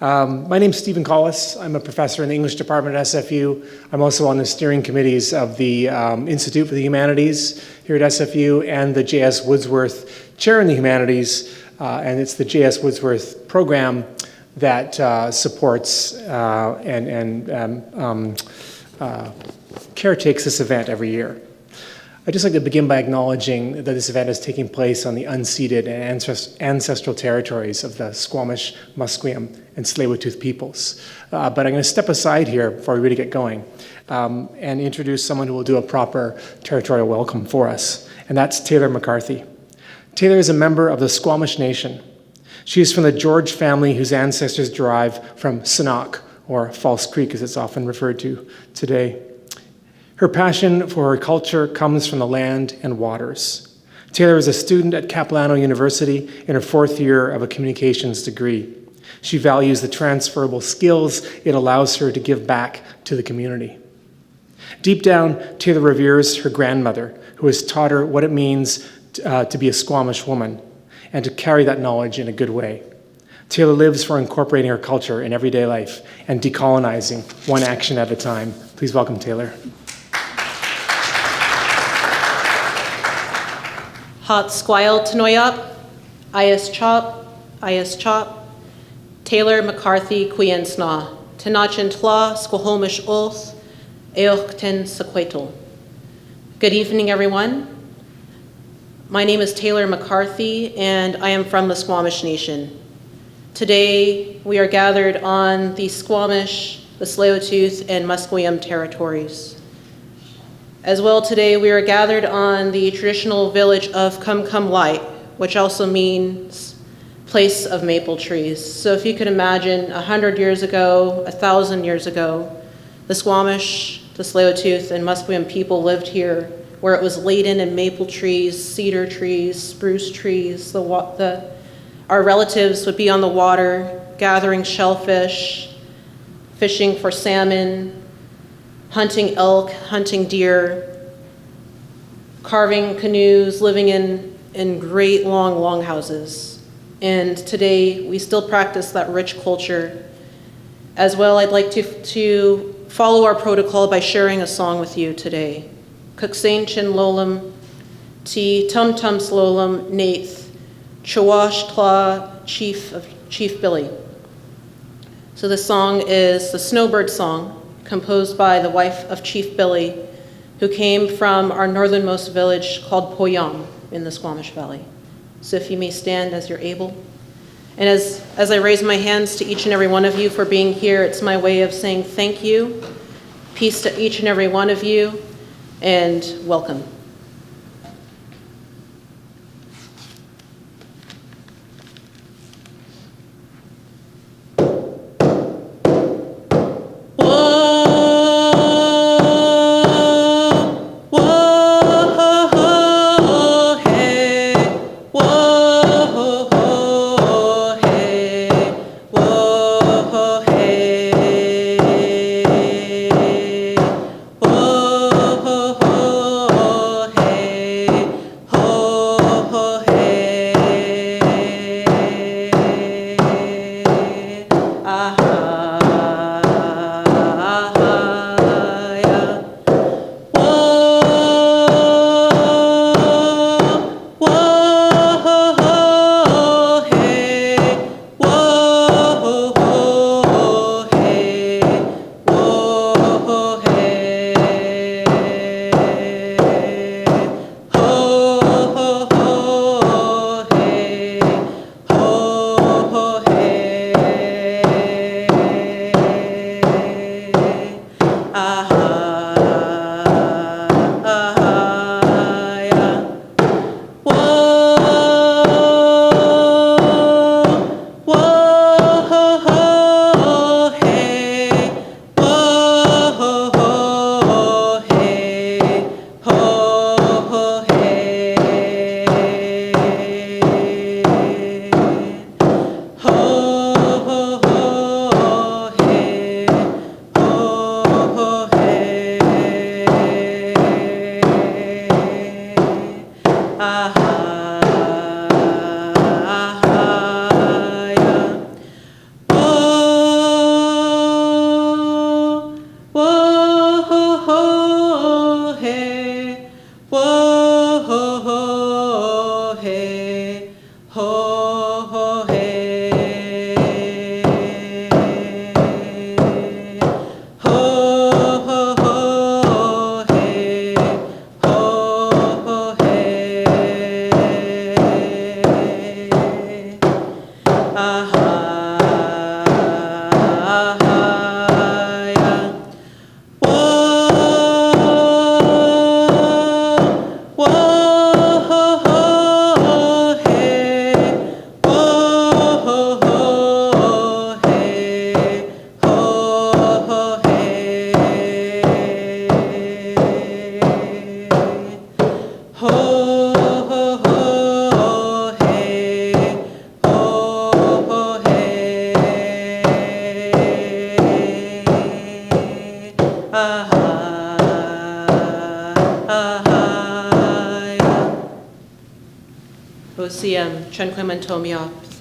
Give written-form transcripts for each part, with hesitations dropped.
My name's Stephen Collis. I'm a professor in the English department at SFU. I'm also on the steering committees of the Institute for the Humanities here at SFU and the J.S. Woodsworth Chair in the Humanities. And it's the J.S. Woodsworth program that supports and caretakes this event every year. I'd just like to begin by acknowledging that this event is taking place on the unceded and ancestral territories of the Squamish, Musqueam, and Tsleil-Waututh peoples. But I'm going to step aside here before we really get going and introduce someone who will do a proper territorial welcome for us, and that's Taylor McCarthy. Taylor is a member of the Squamish Nation. She is from the George family whose ancestors derive from Sinnock, or False Creek as it's often referred to today. Her passion for her culture comes from the land and waters. Taylor is a student at Capilano University in her fourth year of a communications degree. She values the transferable skills it allows her to give back to the community. Deep down, Taylor reveres her grandmother, who has taught her what it means to be a Squamish woman and to carry that knowledge in a good way. Taylor lives for incorporating her culture in everyday life and decolonizing one action at a time. Please welcome Taylor. Hot squile tanoyop, Ias chop, Taylor McCarthy Quien Sna, Tenachin Tla, Squahomish Oath, Eochten Sequetal. Good evening, everyone. My name is Taylor McCarthy, and I am from the Squamish Nation. Today, we are gathered on the Squamish, the Tsleil-Waututh, and Musqueam territories. As well, today we are gathered on the traditional village of Kum Kum Light, which also means place of maple trees. So if you could imagine 100 years ago, 1,000 years ago, the Squamish, the Tsleil-Waututh, and Musqueam people lived here, where it was laden in maple trees, cedar trees, spruce trees. Our relatives would be on the water, gathering shellfish, fishing for salmon, hunting elk, hunting deer, carving canoes, living in great long houses. And today, we still practice that rich culture. As well, I'd like to follow our protocol by sharing a song with you today. Kuksain Chin Lolam, Ti Tum Tum Slolam, Nath, Chawash Tla, Chief Billy. So the song is the Snowbird Song, composed by the wife of Chief Billy, who came from our northernmost village called Poyam in the Squamish Valley. So if you may stand as you're able. And as I raise my hands to each and every one of you for being here, it's my way of saying thank you, peace to each and every one of you, and welcome.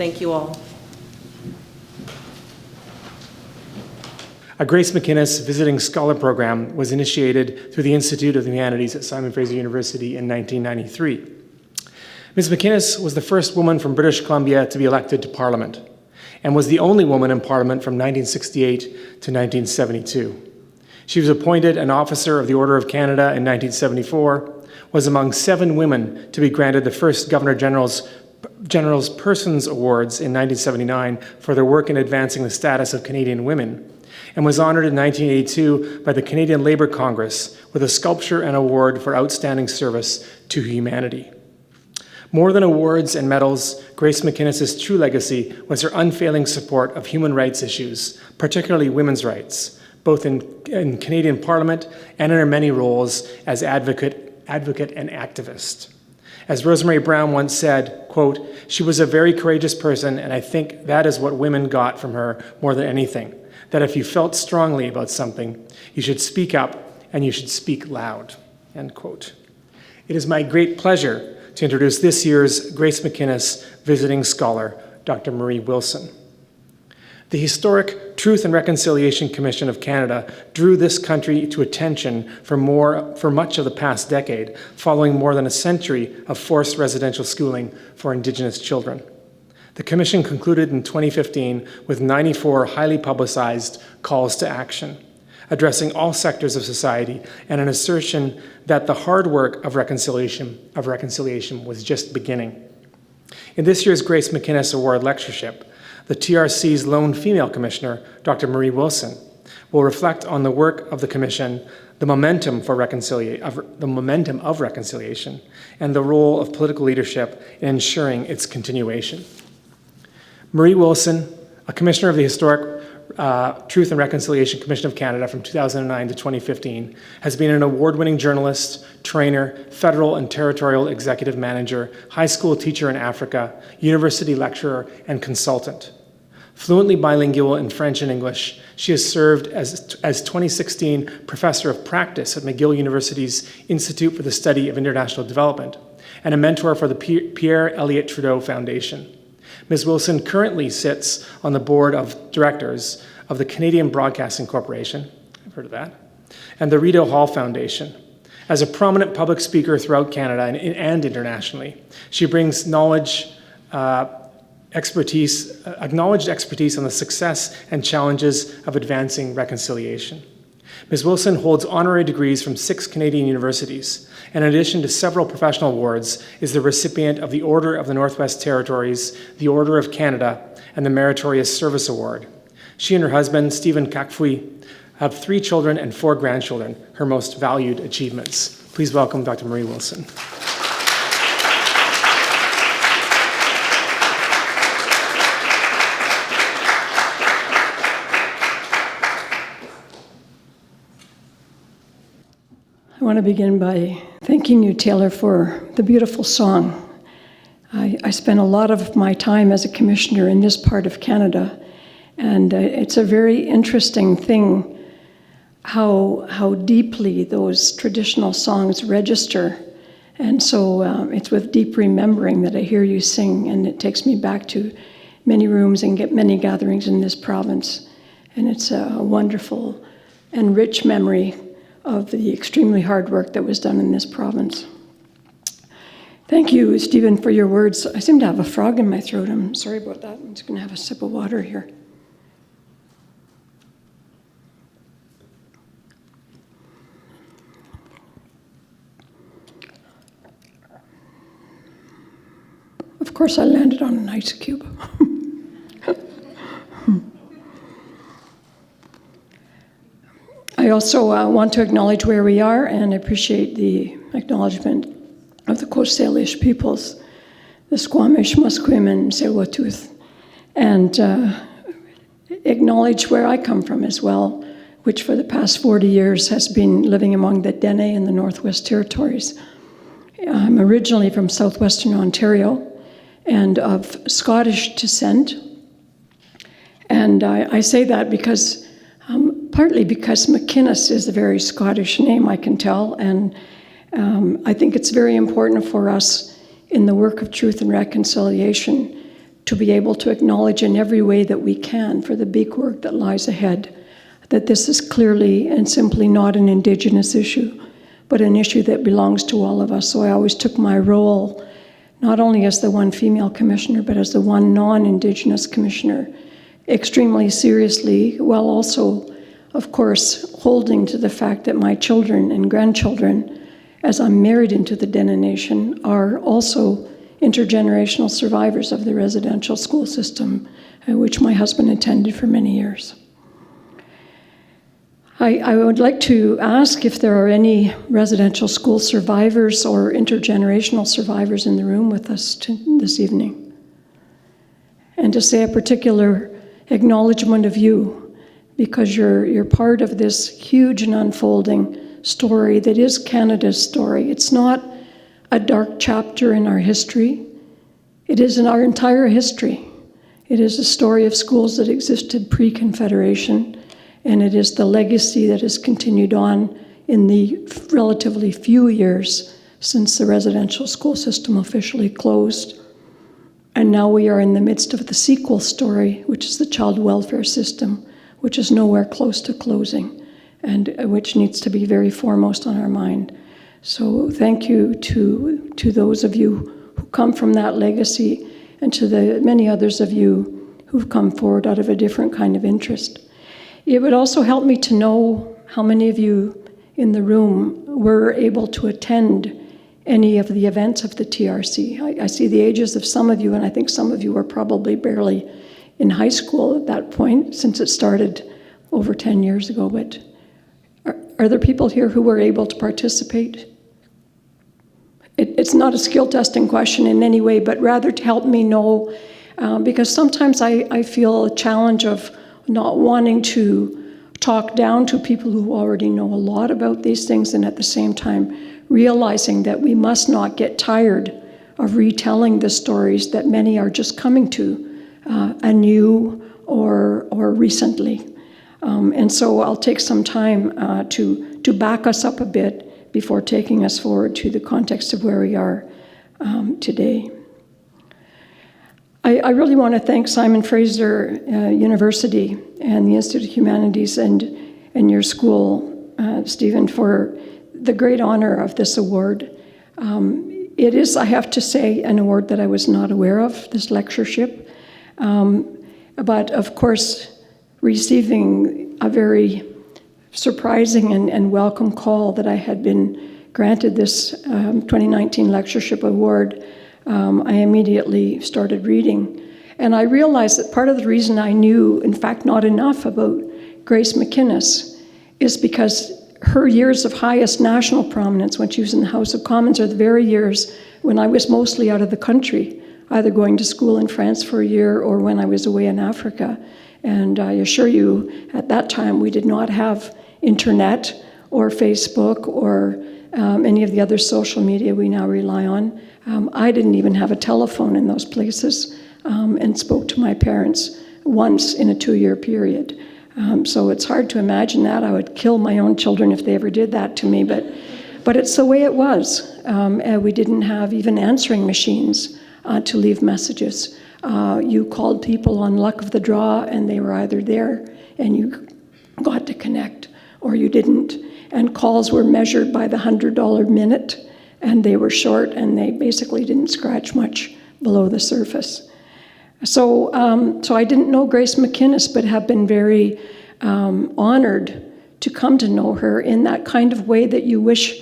Thank you all. A Grace MacInnis Visiting Scholar Program was initiated through the Institute of the Humanities at Simon Fraser University in 1993. Ms. MacInnis was the first woman from British Columbia to be elected to Parliament and was the only woman in Parliament from 1968 to 1972. She was appointed an Officer of the Order of Canada in 1974, was among 7 women to be granted the first Governor General's Persons Awards in 1979 for their work in advancing the status of Canadian women, and was honored in 1982 by the Canadian Labour Congress with a sculpture and award for outstanding service to humanity. More than awards and medals, Grace MacInnis's true legacy was her unfailing support of human rights issues, particularly women's rights, both in Canadian Parliament and in her many roles as advocate and activist. As Rosemary Brown once said, quote, "She was a very courageous person, and I think that is what women got from her more than anything, that if you felt strongly about something, you should speak up and you should speak loud," end quote. It is my great pleasure to introduce this year's Grace MacInnis Visiting Scholar, Dr. Marie Wilson. The historic Truth and Reconciliation Commission of Canada drew this country to attention for much of the past decade, following more than a century of forced residential schooling for Indigenous children. The Commission concluded in 2015 with 94 highly publicized calls to action, addressing all sectors of society and an assertion that the hard work of reconciliation was just beginning. In this year's Grace MacInnis Award lectureship, the TRC's lone female commissioner, Dr. Marie Wilson, will reflect on the work of the Commission, the momentum of reconciliation, and the role of political leadership in ensuring its continuation. Marie Wilson, a commissioner of the historic Truth and Reconciliation Commission of Canada from 2009 to 2015, has been an award-winning journalist, trainer, federal and territorial executive manager, high school teacher in Africa, university lecturer, and consultant. Fluently bilingual in French and English, she has served as 2016 Professor of Practice at McGill University's Institute for the Study of International Development and a mentor for the Pierre Elliot Trudeau Foundation. Ms. Wilson currently sits on the board of directors of the Canadian Broadcasting Corporation, I've heard of that, and the Rideau Hall Foundation. As a prominent public speaker throughout Canada and internationally, she brings acknowledged expertise on the success and challenges of advancing reconciliation. Ms. Wilson holds honorary degrees from 6 Canadian universities, and in addition to several professional awards, is the recipient of the Order of the Northwest Territories, the Order of Canada, and the Meritorious Service Award. She and her husband, Stephen Kakfui, have 3 children and 4 grandchildren, her most valued achievements. Please welcome Dr. Marie Wilson. I want to begin by thanking you, Taylor, for the beautiful song. I spent a lot of my time as a commissioner in this part of Canada, and it's a very interesting thing how deeply those traditional songs register. And so it's with deep remembering that I hear you sing, and it takes me back to many rooms and many gatherings in this province. And it's a wonderful and rich memory of the extremely hard work that was done in this province. Thank you, Stephen, for your words. I seem to have a frog in my throat. I'm sorry about that. I'm just going to have a sip of water here. Of course, I landed on an ice cube. I also want to acknowledge where we are and appreciate the acknowledgement of the Coast Salish peoples, the Squamish, Musqueam, and Tsleil-Waututh, and acknowledge where I come from as well, which for the past 40 years has been living among the Dene in the Northwest Territories. I'm originally from southwestern Ontario and of Scottish descent. And I say that because, partly because MacInnis is a very Scottish name, I can tell, and I think it's very important for us in the work of truth and reconciliation to be able to acknowledge in every way that we can for the big work that lies ahead, that this is clearly and simply not an Indigenous issue, but an issue that belongs to all of us. So I always took my role, not only as the one female commissioner, but as the one non-Indigenous commissioner, extremely seriously, while also, of course, holding to the fact that my children and grandchildren, as I'm married into the Dene Nation, are also intergenerational survivors of the residential school system, which my husband attended for many years. I would like to ask if there are any residential school survivors or intergenerational survivors in the room with us this evening. And to say a particular acknowledgement of you, because you're part of this huge and unfolding story that is Canada's story. It's not a dark chapter in our history. It is in our entire history. It is a story of schools that existed pre-Confederation, and it is the legacy that has continued on in the relatively few years since the residential school system officially closed. And now we are in the midst of the sequel story, which is the child welfare system, which is nowhere close to closing, and which needs to be very foremost on our mind. So thank you to those of you who come from that legacy, and to the many others of you who've come forward out of a different kind of interest. It would also help me to know how many of you in the room were able to attend any of the events of the TRC. I see the ages of some of you, and I think some of you are probably barely in high school at that point, since it started over 10 years ago. But are there people here who were able to participate? It's not a skill testing question in any way, but rather to help me know, because sometimes I feel a challenge of not wanting to talk down to people who already know a lot about these things, and at the same time realizing that we must not get tired of retelling the stories that many are just coming to anew or recently. And so I'll take some time to back us up a bit before taking us forward to the context of where we are today. I really want to thank Simon Fraser University and the Institute of Humanities and your school, Stephen, for the great honor of this award. It is, I have to say, an award that I was not aware of, this lectureship. But of course, receiving a very surprising and welcome call that I had been granted this 2019 lectureship award, I immediately started reading. And I realized that part of the reason I knew, in fact, not enough about Grace MacInnis is because her years of highest national prominence when she was in the House of Commons are the very years when I was mostly out of the country, either going to school in France for a year or when I was away in Africa. And I assure you, at that time, we did not have internet or Facebook or any of the other social media we now rely on. I didn't even have a telephone in those places, and spoke to my parents once in a 2-year period. So it's hard to imagine that. I would kill my own children if they ever did that to me, but it's the way it was. We didn't have even answering machines to leave messages. You called people on luck of the draw, and they were either there and you got to connect, or you didn't. And calls were measured by the $100 minute, and they were short, and they basically didn't scratch much below the surface. So I didn't know Grace MacInnis, but have been very honored to come to know her in that kind of way that you wish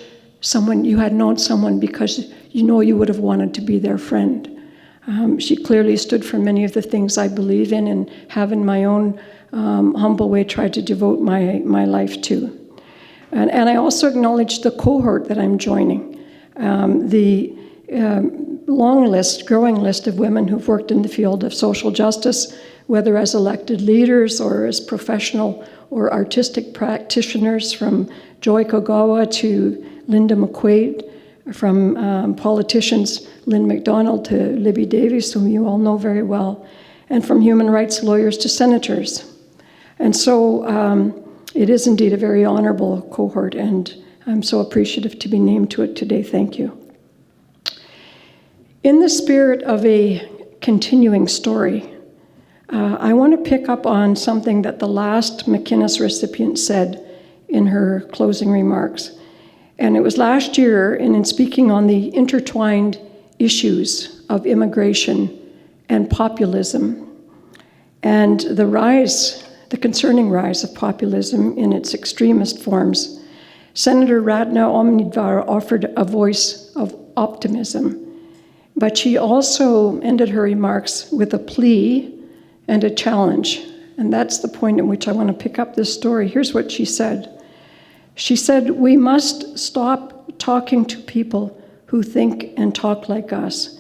you had known someone because you know you would have wanted to be their friend. She clearly stood for many of the things I believe in and have in my own humble way tried to devote my life to. And I also acknowledge the cohort that I'm joining, the growing list of women who've worked in the field of social justice, whether as elected leaders or as professional or artistic practitioners, from Joy Kogawa to Linda McQuaid, from politicians Lynn MacDonald to Libby Davies, whom you all know very well, and from human rights lawyers to senators. And so it is indeed a very honorable cohort, and I'm so appreciative to be named to it today. Thank you. In the spirit of a continuing story, I want to pick up on something that the last MacInnis recipient said in her closing remarks. And it was last year, and in speaking on the intertwined issues of immigration and populism, and the concerning rise of populism in its extremist forms, Senator Rad Noemi Navarre offered a voice of optimism. But she also ended her remarks with a plea and a challenge. And that's the point at which I want to pick up this story. Here's what she said. She said, "We must stop talking to people who think and talk like us.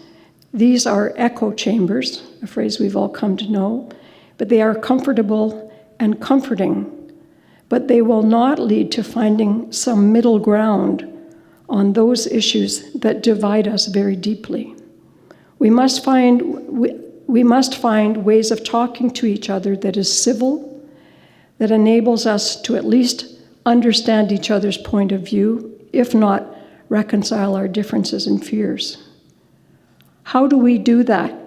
These are echo chambers," a phrase we've all come to know, "but they are comfortable and comforting, but they will not lead to finding some middle ground on those issues that divide us very deeply. We must find ways of talking to each other that is civil, that enables us to at least understand each other's point of view, if not reconcile our differences and fears. How do we do that?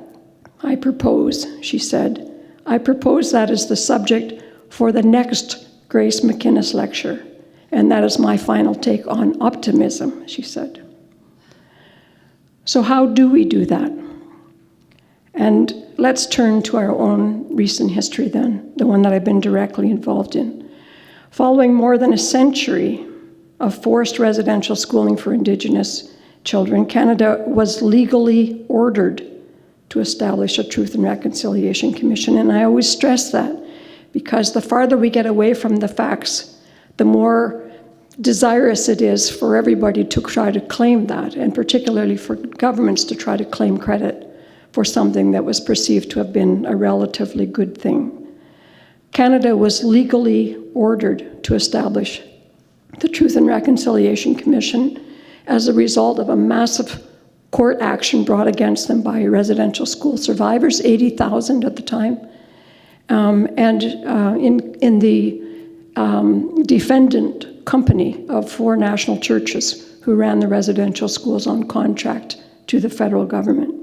I propose," she said, "I propose that as the subject for the next Grace MacInnis lecture, and that is my final take on optimism," she said. So how do we do that? And let's turn to our own recent history then, the one that I've been directly involved in. Following more than a century of forced residential schooling for Indigenous children, Canada was legally ordered to establish a Truth and Reconciliation Commission. And I always stress that, because the farther we get away from the facts, the more desirous it is for everybody to try to claim that, and particularly for governments to try to claim credit for something that was perceived to have been a relatively good thing. Canada was legally ordered to establish the Truth and Reconciliation Commission as a result of a massive court action brought against them by residential school survivors, 80,000 at the time, and in the defendant company of 4 national churches who ran the residential schools on contract to the federal government.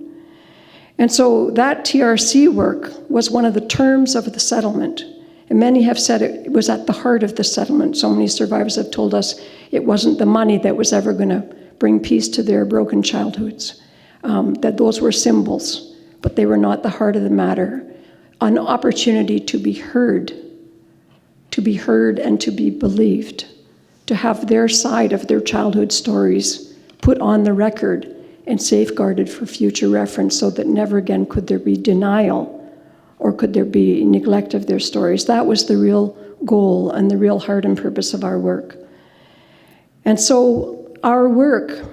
And so that TRC work was one of the terms of the settlement. And many have said it was at the heart of the settlement. So many survivors have told us it wasn't the money that was ever going to bring peace to their broken childhoods, that those were symbols, but they were not the heart of the matter. An opportunity to be heard and to be believed, to have their side of their childhood stories put on the record and safeguarded for future reference, so that never again could there be denial or could there be neglect of their stories. That was the real goal and the real heart and purpose of our work. And so our work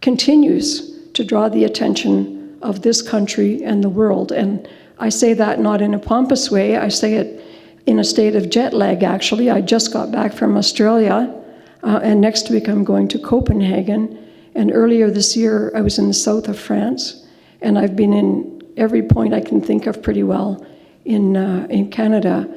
continues to draw the attention of this country and the world. And I say that not in a pompous way, I say it in a state of jet lag, actually. I just got back from Australia, and next week I'm going to Copenhagen. And earlier this year, I was in the south of France, and I've been in every point I can think of pretty well in Canada,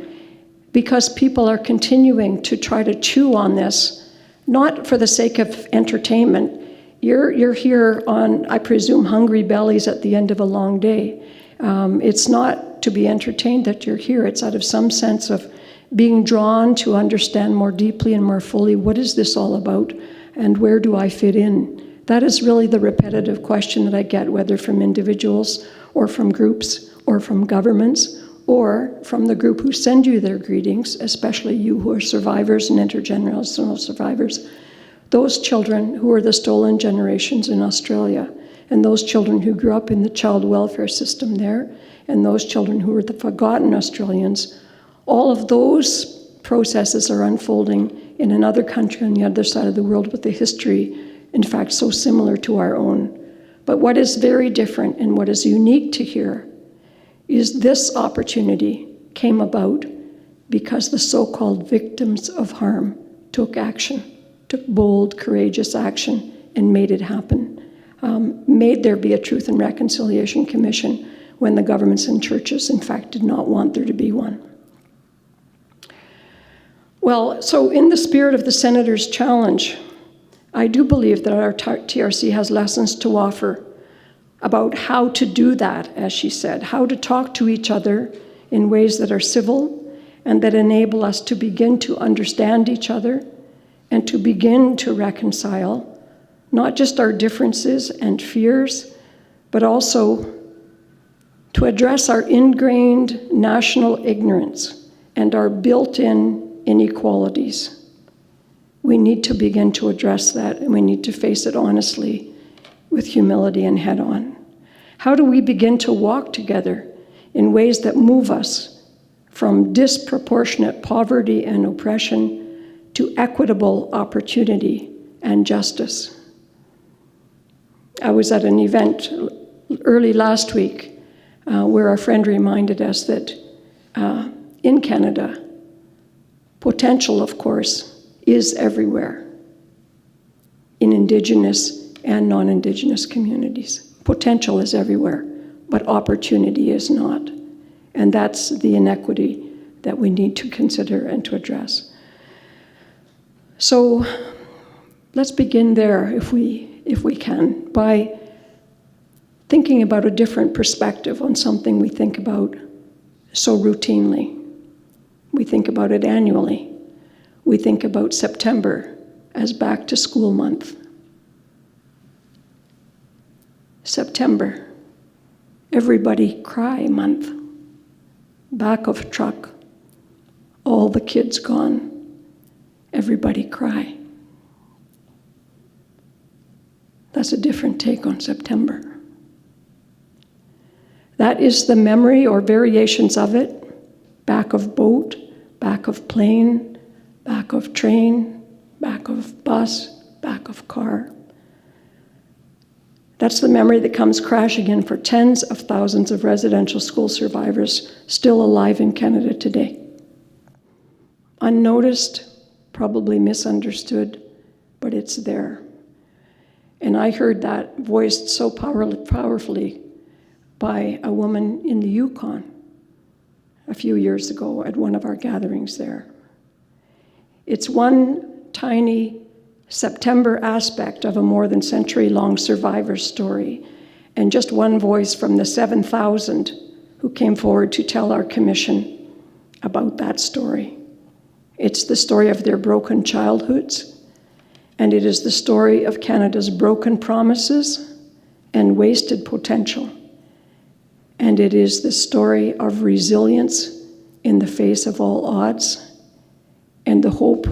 because people are continuing to try to chew on this, not for the sake of entertainment. You're here on, I presume, hungry bellies at the end of a long day. It's not to be entertained that you're here. It's out of some sense of being drawn to understand more deeply and more fully, what is this all about, and where do I fit in? That is really the repetitive question that I get, whether from individuals or from groups or from governments or from the group who send you their greetings, especially you who are survivors and intergenerational survivors, those children who are the stolen generations in Australia, and those children who grew up in the child welfare system there, and those children who are the forgotten Australians. All of those processes are unfolding in another country on the other side of the world with a history, in fact, so similar to our own. But what is very different and what is unique to here is this opportunity came about because the so-called victims of harm took action, took bold, courageous action, and made it happen. Made there be a Truth and Reconciliation Commission when the governments and churches, in fact, did not want there to be one. Well, so in the spirit of the Senator's challenge, I do believe that our TRC has lessons to offer about how to do that, as she said, how to talk to each other in ways that are civil and that enable us to begin to understand each other and to begin to reconcile not just our differences and fears, but also to address our ingrained national ignorance and our built-in inequalities. We need to begin to address that, and we need to face it honestly with humility and head-on. How do we begin to walk together in ways that move us from disproportionate poverty and oppression to equitable opportunity and justice? I was at an event early last week where our friend reminded us that in Canada, potential, of course, is everywhere in Indigenous and non-Indigenous communities. Potential is everywhere, but opportunity is not. And that's the inequity that we need to consider and to address. So let's begin there, if we can, by thinking about a different perspective on something we think about so routinely. We think about it annually. We think about September as back to school month. September, everybody cry month. Back of truck, all the kids gone, everybody cry. That's a different take on September. That is the memory or variations of it, back of boat, back of plane, back of train, back of bus, back of car. That's the memory that comes crashing in for tens of thousands of residential school survivors still alive in Canada today. Unnoticed, probably misunderstood, but it's there. And I heard that voiced so powerfully by a woman in the Yukon a few years ago at one of our gatherings there. It's one tiny September aspect of a more than century-long survivor story, and just one voice from the 7,000 who came forward to tell our commission about that story. It's the story of their broken childhoods, and it is the story of Canada's broken promises and wasted potential. And it is the story of resilience in the face of all odds and the hope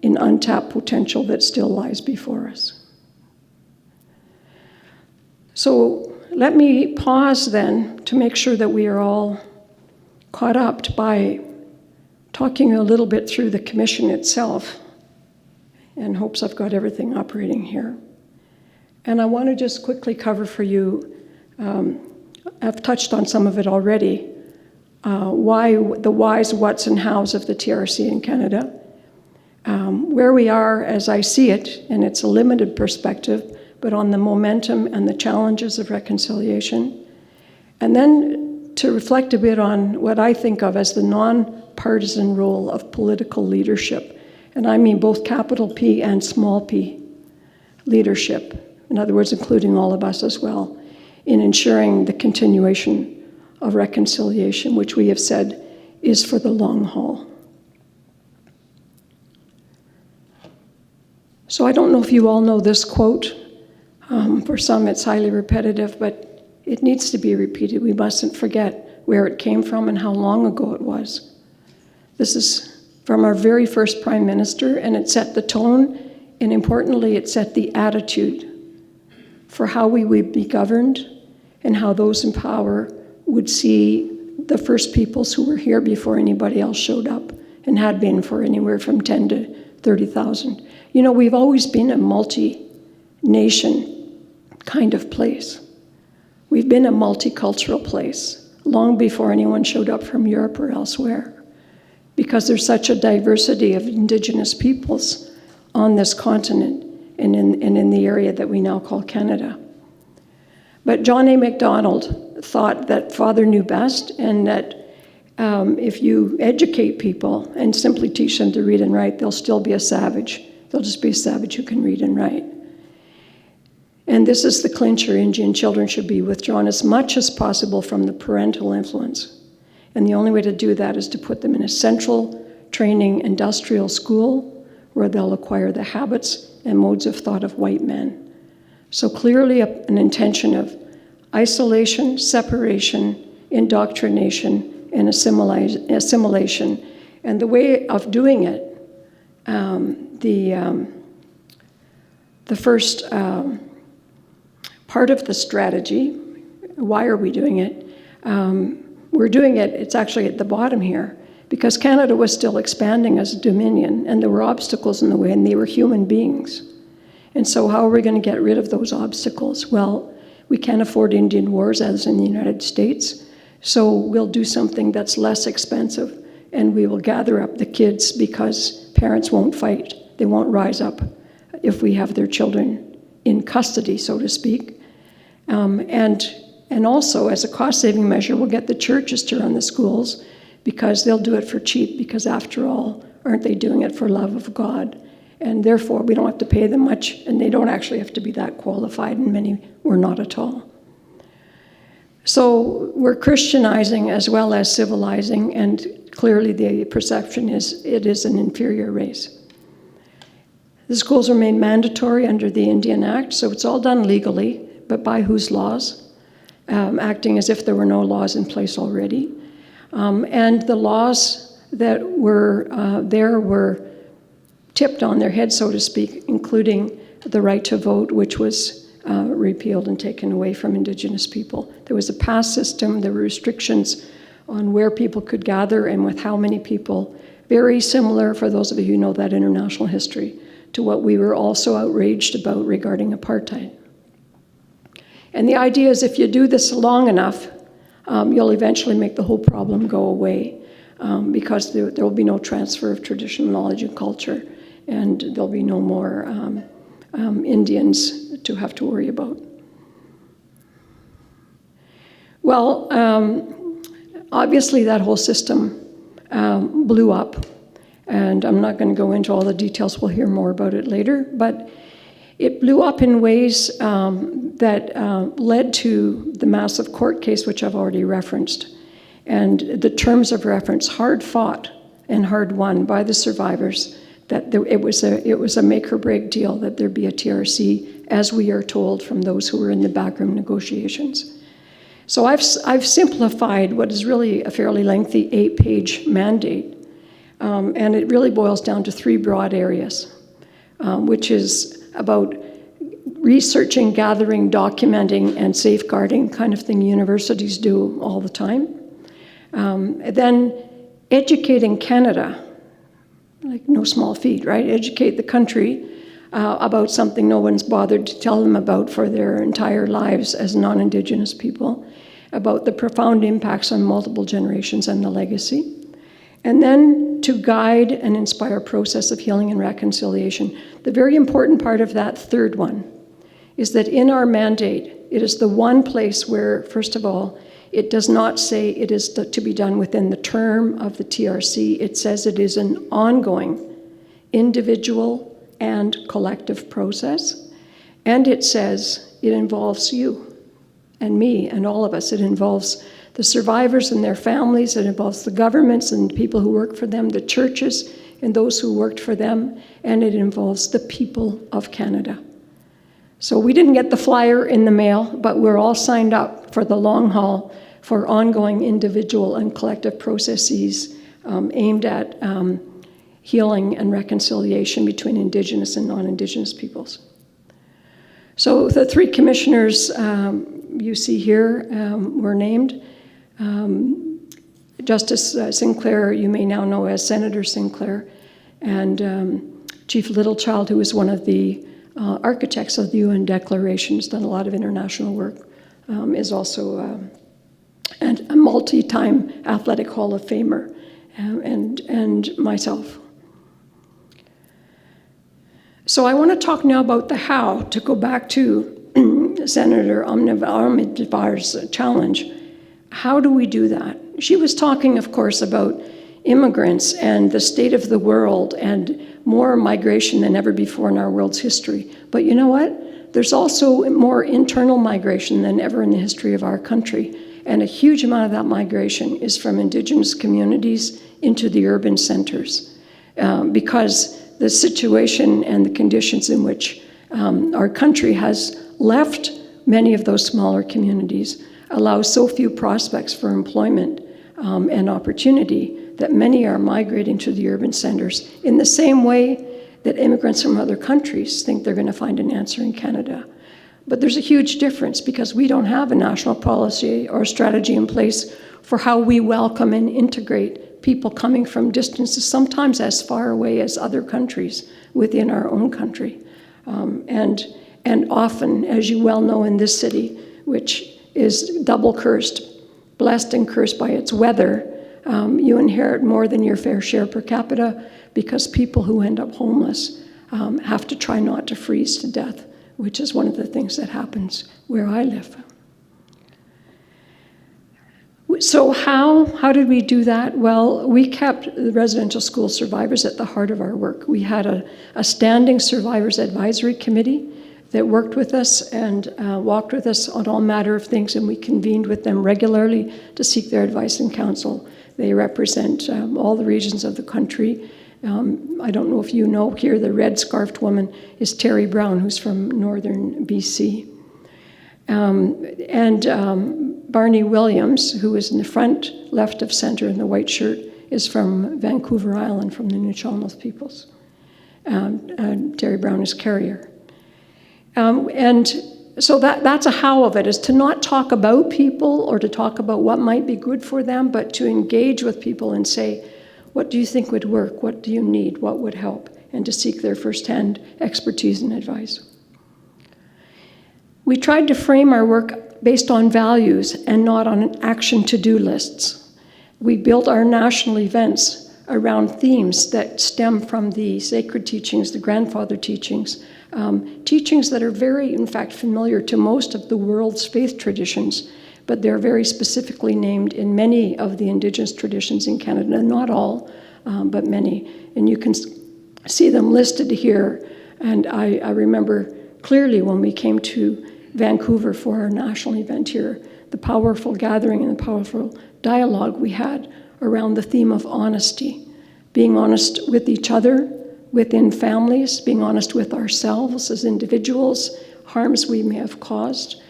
in untapped potential that still lies before us. So let me pause then to make sure that we are all caught up by talking a little bit through the commission itself, and hopes I've got everything operating here. And I want to just quickly cover for you, I've touched on some of it already, why the whys, whats, and hows of the TRC in Canada, where we are as I see it, and it's a limited perspective, but on the momentum and the challenges of reconciliation, and then to reflect a bit on what I think of as the non-partisan role of political leadership. And I mean both capital P and small p leadership, in other words, including all of us as well, in ensuring the continuation of reconciliation, which we have said is for the long haul. So I don't know if you all know this quote. For some, it's highly repetitive, but it needs to be repeated. We mustn't forget where it came from and how long ago it was. This is from our very first Prime Minister, and it set the tone, and importantly, it set the attitude for how we would be governed and how those in power would see the First Peoples who were here before anybody else showed up and had been for anywhere from 10 to 30,000. You know, we've always been a multi-nation kind of place. We've been a multicultural place long before anyone showed up from Europe or elsewhere, because there's such a diversity of Indigenous peoples on this continent and in the area that we now call Canada. But John A. Macdonald thought that Father knew best, and that if you educate people and simply teach them to read and write, they'll still be a savage. They'll just be a savage who can read and write. And this is the clincher. Indian children should be withdrawn as much as possible from the parental influence. And the only way to do that is to put them in a central training industrial school where they'll acquire the habits and modes of thought of white men. So clearly an intention of isolation, separation, indoctrination, and assimilation. And the way of doing it, the first part of the strategy, why are we doing it? We're doing it, it's actually at the bottom here, because Canada was still expanding as a dominion, and there were obstacles in the way, and they were human beings. And so how are we going to get rid of those obstacles? Well, we can't afford Indian wars as in the United States, so we'll do something that's less expensive, and we will gather up the kids, because parents won't fight. They won't rise up if we have their children in custody, so to speak. And also, as a cost-saving measure, we'll get the churches to run the schools, because they'll do it for cheap, because after all, aren't they doing it for love of God? And therefore, we don't have to pay them much, and they don't actually have to be that qualified, and many were not at all. So we're Christianizing as well as civilizing, and clearly the perception is it is an inferior race. The schools are made mandatory under the Indian Act, so it's all done legally, but by whose laws? Acting as if there were no laws in place already. And the laws that were there were tipped on their head, so to speak, including the right to vote, which was repealed and taken away from Indigenous people. There was a pass system, there were restrictions on where people could gather and with how many people. Very similar, for those of you who know that international history, to what we were also outraged about regarding apartheid. And the idea is if you do this long enough, you'll eventually make the whole problem go away, because there will be no transfer of traditional knowledge and culture, and there'll be no more Indians to have to worry about. Well, obviously that whole system blew up, and I'm not going to go into all the details. We'll hear more about it later, but it blew up in ways that led to the massive court case, which I've already referenced. And the terms of reference, hard fought and hard won by the survivors, that it was a make or break deal that there be a TRC, as we are told from those who were in the backroom negotiations. So I've simplified what is really a fairly lengthy 8-page mandate, and it really boils down to 3 broad areas, which is about researching, gathering, documenting, and safeguarding, kind of thing universities do all the time. Then educating Canada, like no small feat, right? Educate the country about something no one's bothered to tell them about for their entire lives as non-Indigenous people, about the profound impacts on multiple generations and the legacy. And then to guide and inspire a process of healing and reconciliation. The very important part of that third one is that in our mandate, it is the one place where, first of all, it does not say it is to be done within the term of the TRC. It says it is an ongoing individual and collective process. And it says it involves you and me and all of us. It involves the survivors and their families. It involves the governments and people who work for them, the churches and those who worked for them, and it involves the people of Canada. So we didn't get the flyer in the mail, but we're all signed up for the long haul for ongoing individual and collective processes aimed at healing and reconciliation between Indigenous and non-Indigenous peoples. So the 3 commissioners you see here were named. Justice Sinclair, you may now know as Senator Sinclair, and Chief Littlechild, who was one of the architects of the UN Declaration, has done a lot of international work, is also a multi-time Athletic Hall of Famer, and myself. So I want to talk now about the how, to go back to Senator Navarre's challenge. How do we do that? She was talking, of course, about immigrants and the state of the world and more migration than ever before in our world's history. But you know what? There's also more internal migration than ever in the history of our country. And a huge amount of that migration is from Indigenous communities into the urban centers. Because the situation and the conditions in which our country has left many of those smaller communities allow so few prospects for employment and opportunity that many are migrating to the urban centers in the same way that immigrants from other countries think they're going to find an answer in Canada. But there's a huge difference because we don't have a national policy or strategy in place for how we welcome and integrate people coming from distances, sometimes as far away as other countries within our own country. And often, as you well know in this city, which is double cursed, blessed and cursed by its weather, you inherit more than your fair share per capita because people who end up homeless have to try not to freeze to death, which is one of the things that happens where I live. So how did we do that? Well, we kept the residential school survivors at the heart of our work. We had a standing survivors advisory committee that worked with us and walked with us on all manner of things, and we convened with them regularly to seek their advice and counsel. They represent all the regions of the country. I don't know if you know here, the red-scarfed woman is Terry Brown, who's from northern BC. Barney Williams, who is in the front left of center in the white shirt, is from Vancouver Island, from the Nuu-chah-nulth peoples. Terry Brown is carrier. And so that's a how of it, is to not talk about people or to talk about what might be good for them, but to engage with people and say, what do you think would work? What do you need? What would help? And to seek their firsthand expertise and advice. We tried to frame our work based on values and not on action to-do lists. We built our national events around themes that stem from the sacred teachings, the grandfather teachings, teachings that are very, in fact, familiar to most of the world's faith traditions, but they're very specifically named in many of the Indigenous traditions in Canada, not all, but many. And you can see them listed here. And I remember clearly when we came to Vancouver for our national event here, the powerful gathering and the powerful dialogue we had around the theme of honesty, being honest with each other, within families, being honest with ourselves as individuals, harms we may have caused,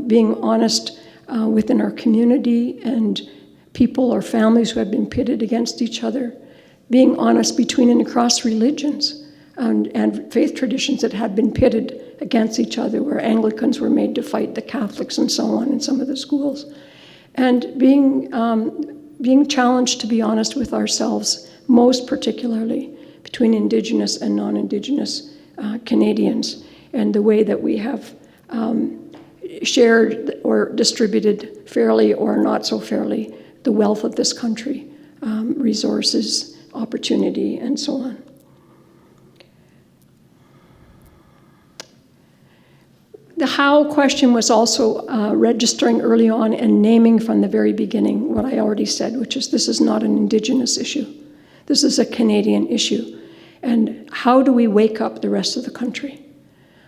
being honest within our community and people or families who have been pitted against each other, being honest between and across religions and faith traditions that had been pitted against each other, where Anglicans were made to fight the Catholics and so on in some of the schools, and being challenged to be honest with ourselves, most particularly between Indigenous and non-Indigenous Canadians, and the way that we have shared or distributed fairly or not so fairly the wealth of this country, resources, opportunity, and so on. The how question was also registering early on and naming from the very beginning what I already said, which is this is not an Indigenous issue. This is a Canadian issue. And how do we wake up the rest of the country?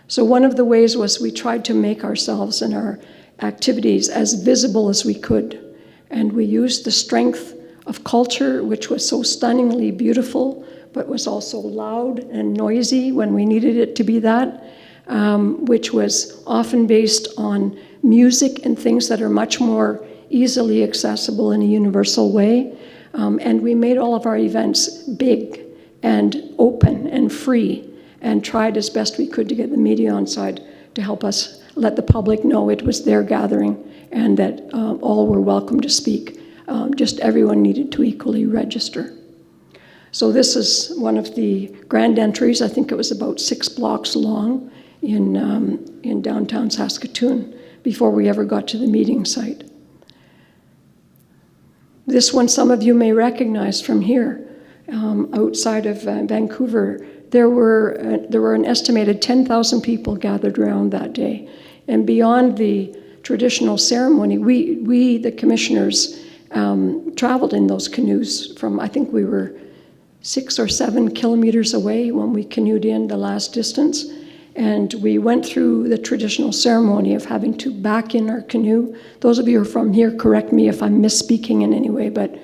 So one of the ways was we tried to make ourselves and our activities as visible as we could. And we used the strength of culture, which was so stunningly beautiful, but was also loud and noisy when we needed it to be that, which was often based on music and things that are much more easily accessible in a universal way. And we made all of our events big and open and free, and tried as best we could to get the media on side to help us let the public know it was their gathering and that all were welcome to speak. Just everyone needed to equally register. So this is one of the grand entries. I think it was about 6 blocks long in downtown Saskatoon before we ever got to the meeting site. This one some of you may recognize from here. Outside of Vancouver, there were an estimated 10,000 people gathered around that day. And beyond the traditional ceremony, we the commissioners, traveled in those canoes from, I think we were 6 or 7 kilometers away when we canoed in the last distance. And we went through the traditional ceremony of having to back in our canoe. Those of you who are from here, correct me if I'm misspeaking in any way, but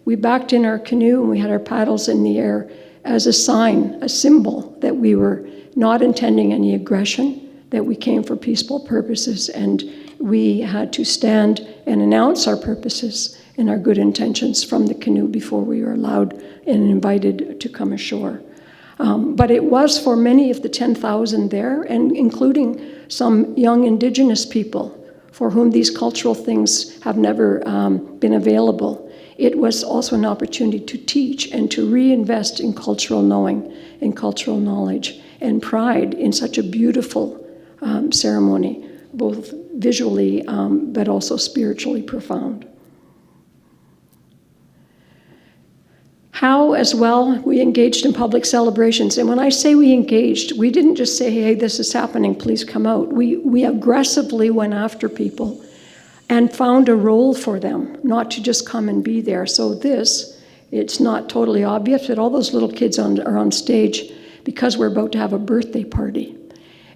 we backed in our canoe and we had our paddles in the air as a sign, a symbol that we were not intending any aggression, that we came for peaceful purposes, and we had to stand and announce our purposes and our good intentions from the canoe before we were allowed and invited to come ashore. But it was for many of the 10,000 there, and including some young Indigenous people for whom these cultural things have never been available. It was also an opportunity to teach and to reinvest in cultural knowing and cultural knowledge and pride in such a beautiful ceremony, both visually but also spiritually profound. How, as well, we engaged in public celebrations. And when I say we engaged, we didn't just say, hey, this is happening, please come out. We aggressively went after people and found a role for them, not to just come and be there. So it's not totally obvious, but all those little kids are on stage because we're about to have a birthday party.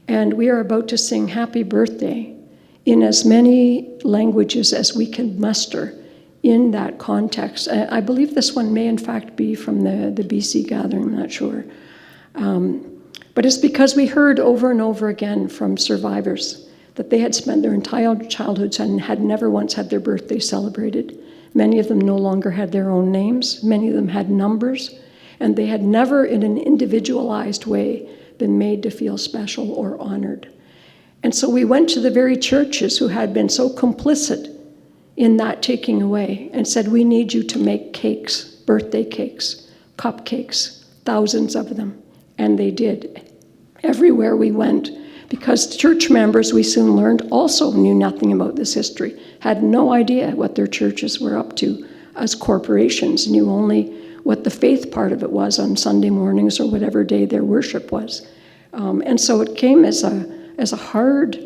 And we are about to sing happy birthday in as many languages as we can muster in that context. I believe this one may in fact be from the BC gathering, I'm not sure. But it's because we heard over and over again from survivors that they had spent their entire childhoods and had never once had their birthday celebrated. Many of them no longer had their own names. Many of them had numbers. And they had never in an individualized way been made to feel special or honored. And so we went to the very churches who had been so complicit in that taking away and said, we need you to make cakes, birthday cakes, cupcakes, thousands of them. And they did. Everywhere we went, because church members, we soon learned, also knew nothing about this history, had no idea what their churches were up to as corporations, knew only what the faith part of it was on Sunday mornings or whatever day their worship was. And so it came as a hard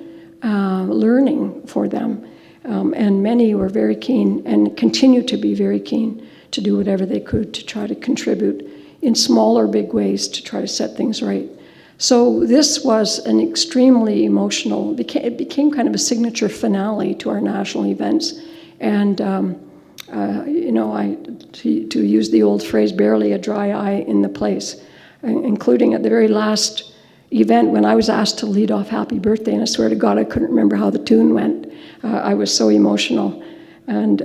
learning for them. And many were very keen and continue to be very keen to do whatever they could to try to contribute in small or big ways to try to set things right. So this was an extremely emotional, it became kind of a signature finale to our national events. And, to use the old phrase, barely a dry eye in the place, including at the very last event when I was asked to lead off Happy Birthday, and I swear to God I couldn't remember how the tune went. I was so emotional. And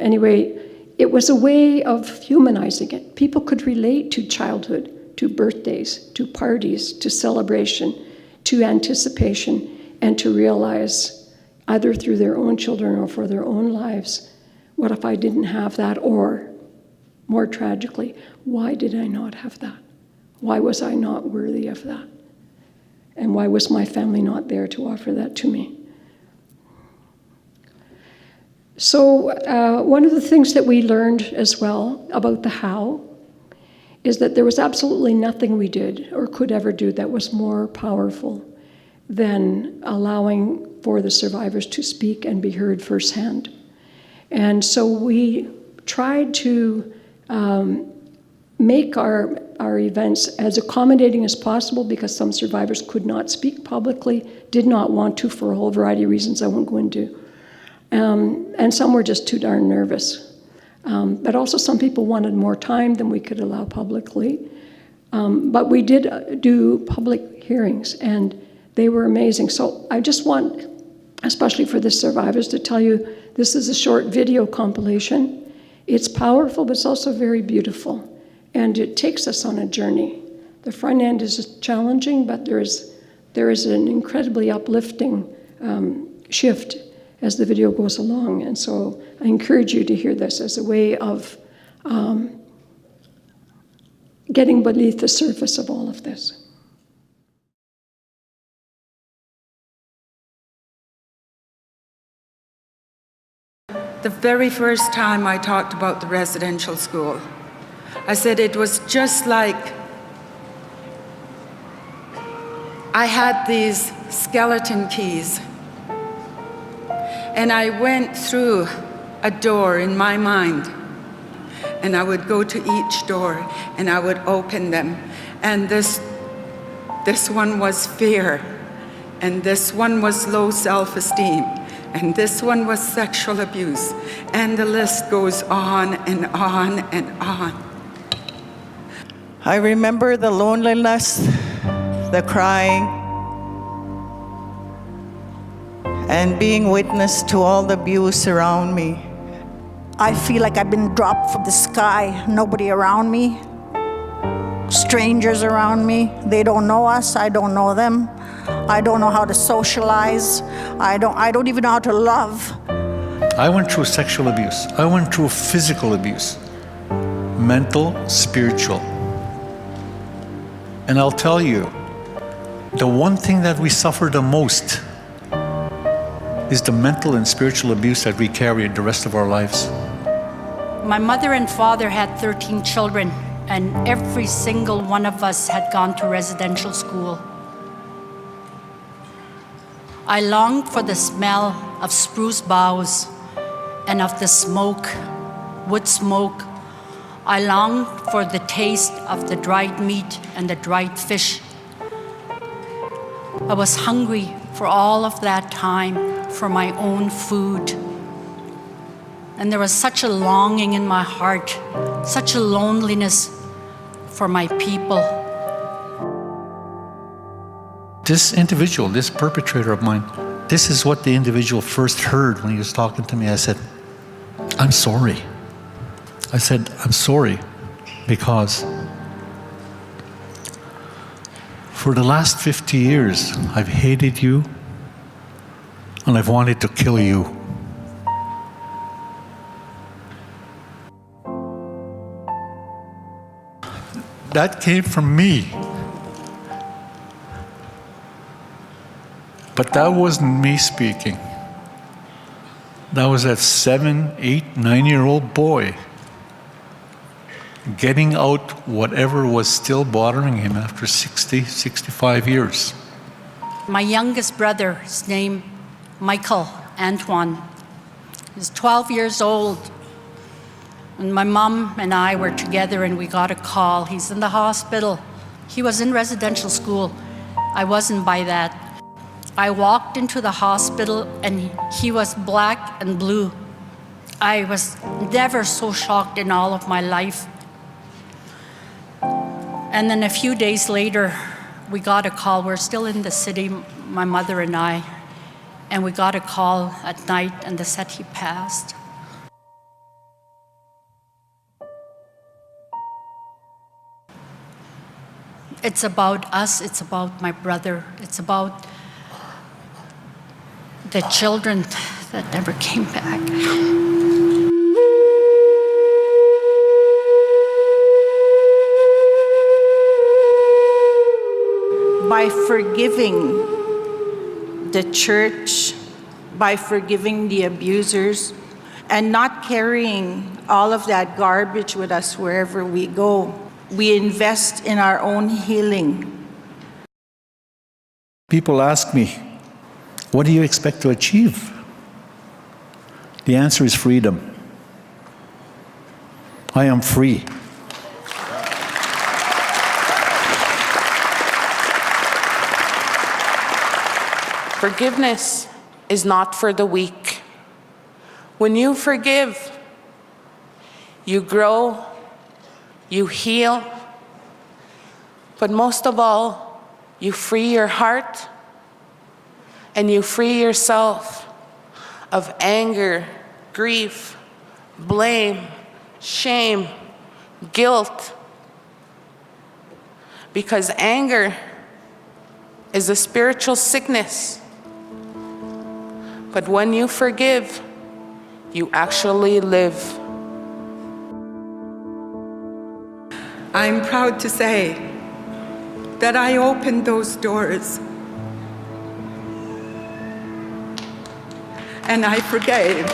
anyway, it was a way of humanizing it. People could relate to childhood, to birthdays, to parties, to celebration, to anticipation, and to realize, either through their own children or for their own lives, what if I didn't have that? Or, more tragically, why did I not have that? Why was I not worthy of that? And why was my family not there to offer that to me? So one of the things that we learned as well about the how is that there was absolutely nothing we did or could ever do that was more powerful than allowing for the survivors to speak and be heard firsthand. And so we tried to make our events as accommodating as possible, because some survivors could not speak publicly, did not want to for a whole variety of reasons I won't go into. And some were just too darn nervous. But also some people wanted more time than we could allow publicly. But we did do public hearings, and they were amazing. So I just want, especially for the survivors, to tell you this is a short video compilation. It's powerful, but it's also very beautiful. And it takes us on a journey. The front end is challenging, but there is an incredibly uplifting shift as the video goes along. And so I encourage you to hear this as a way of getting beneath the surface of all of this. The very first time I talked about the residential school, I said it was just like I had these skeleton keys, and I went through a door in my mind, and I would go to each door and I would open them, and this one was fear, and this one was low self-esteem, and this one was sexual abuse, and the list goes on and on and on. I remember the loneliness, the crying, and being witness to all the abuse around me. I feel like I've been dropped from the sky. Nobody around me, strangers around me. They don't know us, I don't know them. I don't know how to socialize. I don't even know how to love. I went through sexual abuse. I went through physical abuse, mental, spiritual. And I'll tell you, the one thing that we suffer the most is the mental and spiritual abuse that we carry the rest of our lives. My mother and father had 13 children, and every single one of us had gone to residential school. I longed for the smell of spruce boughs and of the smoke, wood smoke. I longed for the taste of the dried meat and the dried fish. I was hungry for all of that time for my own food. And there was such a longing in my heart, such a loneliness for my people. This individual, this perpetrator of mine, this is what the individual first heard when he was talking to me. I said, I'm sorry. I said, I'm sorry because for the last 50 years, I've hated you and I've wanted to kill you. That came from me. But that wasn't me speaking. That was that 7, 8, 9-year-old boy getting out whatever was still bothering him after 60, 65 years. My youngest brother, his name Michael Antoine, he's 12 years old. And my mom and I were together and we got a call. He's in the hospital. He was in residential school. I wasn't by that. I walked into the hospital and he was black and blue. I was never so shocked in all of my life. And then a few days later, we got a call. We're still in the city, my mother and I, and we got a call at night and they said he passed. It's about us, it's about my brother, it's about the children that never came back. By forgiving the church, by forgiving the abusers, and not carrying all of that garbage with us wherever we go, we invest in our own healing. People ask me, what do you expect to achieve? The answer is freedom. I am free. Forgiveness is not for the weak. When you forgive, you grow, you heal, but most of all, you free your heart and you free yourself of anger, grief, blame, shame, guilt. Because anger is a spiritual sickness. But when you forgive, you actually live. I'm proud to say that I opened those doors and I forgave.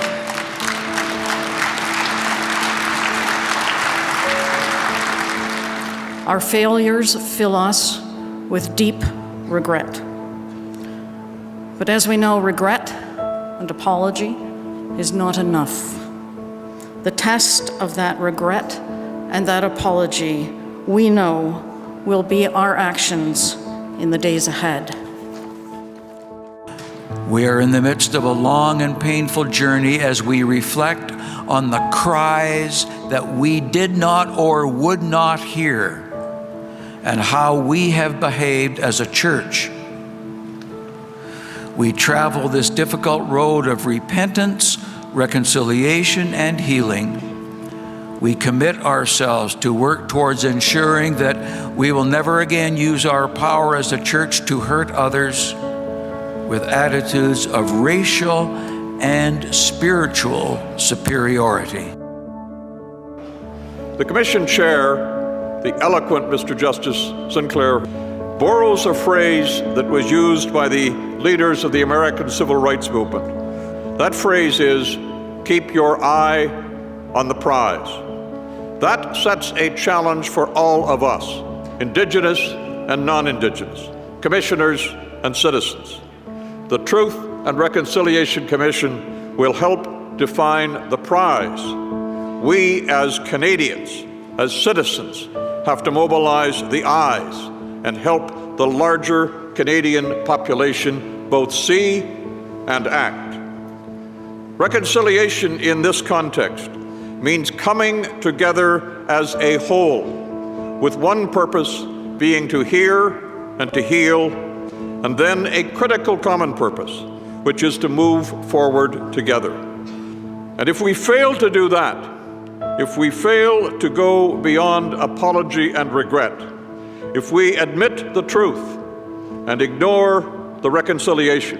Our failures fill us with deep regret. But as we know, regret and apology is not enough. The test of that regret and that apology, we know, will be our actions in the days ahead. We are in the midst of a long and painful journey as we reflect on the cries that we did not or would not hear, and how we have behaved as a church. We travel this difficult road of repentance, reconciliation, and healing. We commit ourselves to work towards ensuring that we will never again use our power as a church to hurt others with attitudes of racial and spiritual superiority. The Commission Chair, the eloquent Mr. Justice Sinclair, borrows a phrase that was used by the leaders of the American Civil Rights Movement. That phrase is, keep your eye on the prize. That sets a challenge for all of us, Indigenous and non-Indigenous, commissioners and citizens. The Truth and Reconciliation Commission will help define the prize. We as Canadians, as citizens, have to mobilize the eyes and help the larger Canadian population both see and act. Reconciliation in this context means coming together as a whole, with one purpose being to hear and to heal, and then a critical common purpose, which is to move forward together. And if we fail to do that, if we fail to go beyond apology and regret, if we admit the truth and ignore the reconciliation,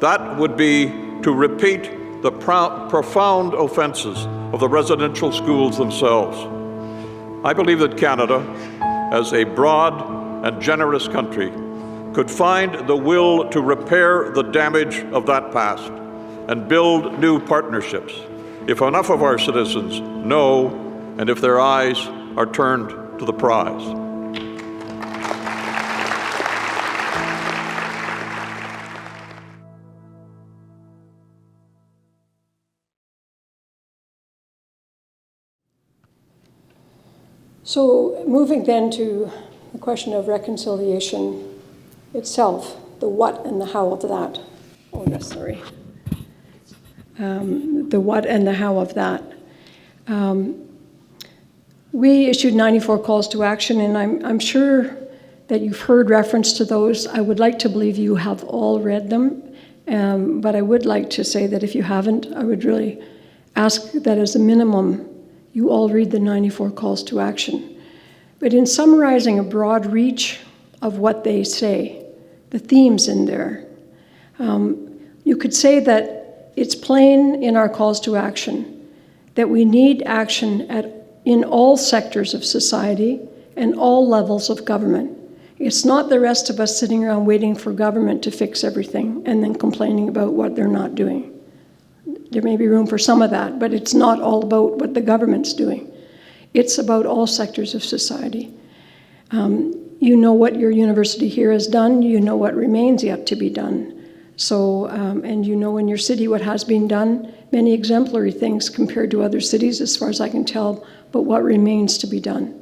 that would be to repeat the profound offenses of the residential schools themselves. I believe that Canada, as a broad and generous country, could find the will to repair the damage of that past and build new partnerships if enough of our citizens know and if their eyes are turned to the prize. So moving then to the question of reconciliation itself, the what and the how of that. Oh, yes, sorry. The what and the how of that. We issued 94 calls to action, and I'm sure that you've heard reference to those. I would like to believe you have all read them, but I would like to say that if you haven't, I would really ask that as a minimum, you all read the 94 calls to action. But in summarizing a broad reach of what they say, the themes in there, you could say that it's plain in our calls to action that we need action in all sectors of society and all levels of government. It's not the rest of us sitting around waiting for government to fix everything and then complaining about what they're not doing. There may be room for some of that, but it's not all about what the government's doing. It's about all sectors of society. You know what your university here has done. You know what remains yet to be done. So, and you know in your city what has been done, many exemplary things compared to other cities, as far as I can tell, but what remains to be done.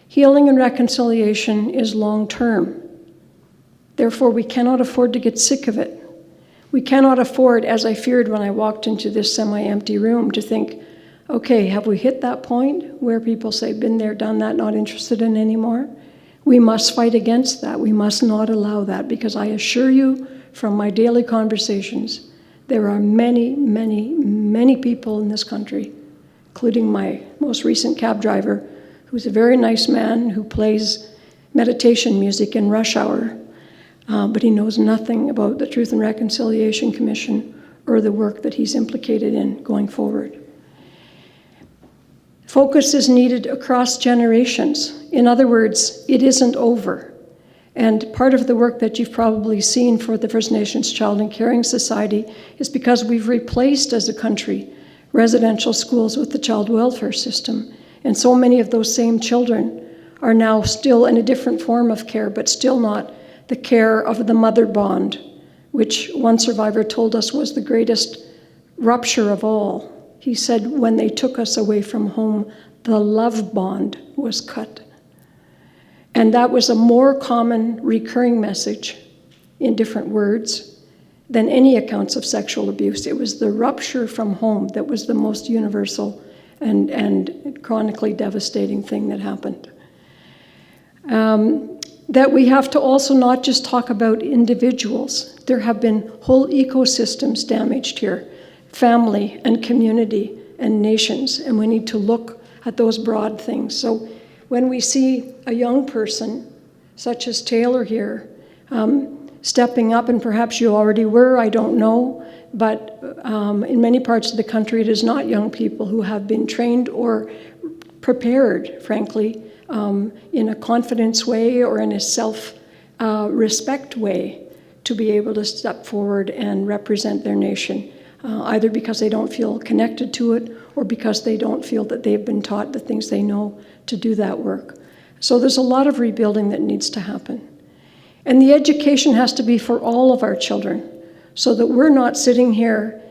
Healing and reconciliation is long-term. Therefore, we cannot afford to get sick of it. We cannot afford, as I feared when I walked into this semi-empty room, to think, okay, have we hit that point where people say, been there, done that, not interested in anymore? We must fight against that. We must not allow that, because I assure you from my daily conversations, there are many, many, many people in this country, including my most recent cab driver, who's a very nice man who plays meditation music in rush hour, but he knows nothing about the Truth and Reconciliation Commission or the work that he's implicated in going forward. Focus is needed across generations. In other words, it isn't over. And part of the work that you've probably seen for the First Nations Child and Caring Society is because we've replaced, as a country, residential schools with the child welfare system. And so many of those same children are now still in a different form of care, but still not the care of the mother bond, which one survivor told us was the greatest rupture of all. He said, when they took us away from home, the love bond was cut. And that was a more common recurring message in different words than any accounts of sexual abuse. It was the rupture from home that was the most universal and chronically devastating thing that happened. That we have to also not just talk about individuals. There have been whole ecosystems damaged here, family and community and nations, and we need to look at those broad things. So when we see a young person, such as Taylor here, stepping up, and perhaps you already were, I don't know, but in many parts of the country it is not young people who have been trained or prepared, frankly, in a confidence way or in a self-respect way to be able to step forward and represent their nation, either because they don't feel connected to it or because they don't feel that they've been taught the things they know to do that work. So there's a lot of rebuilding that needs to happen. And the education has to be for all of our children, so that we're not sitting here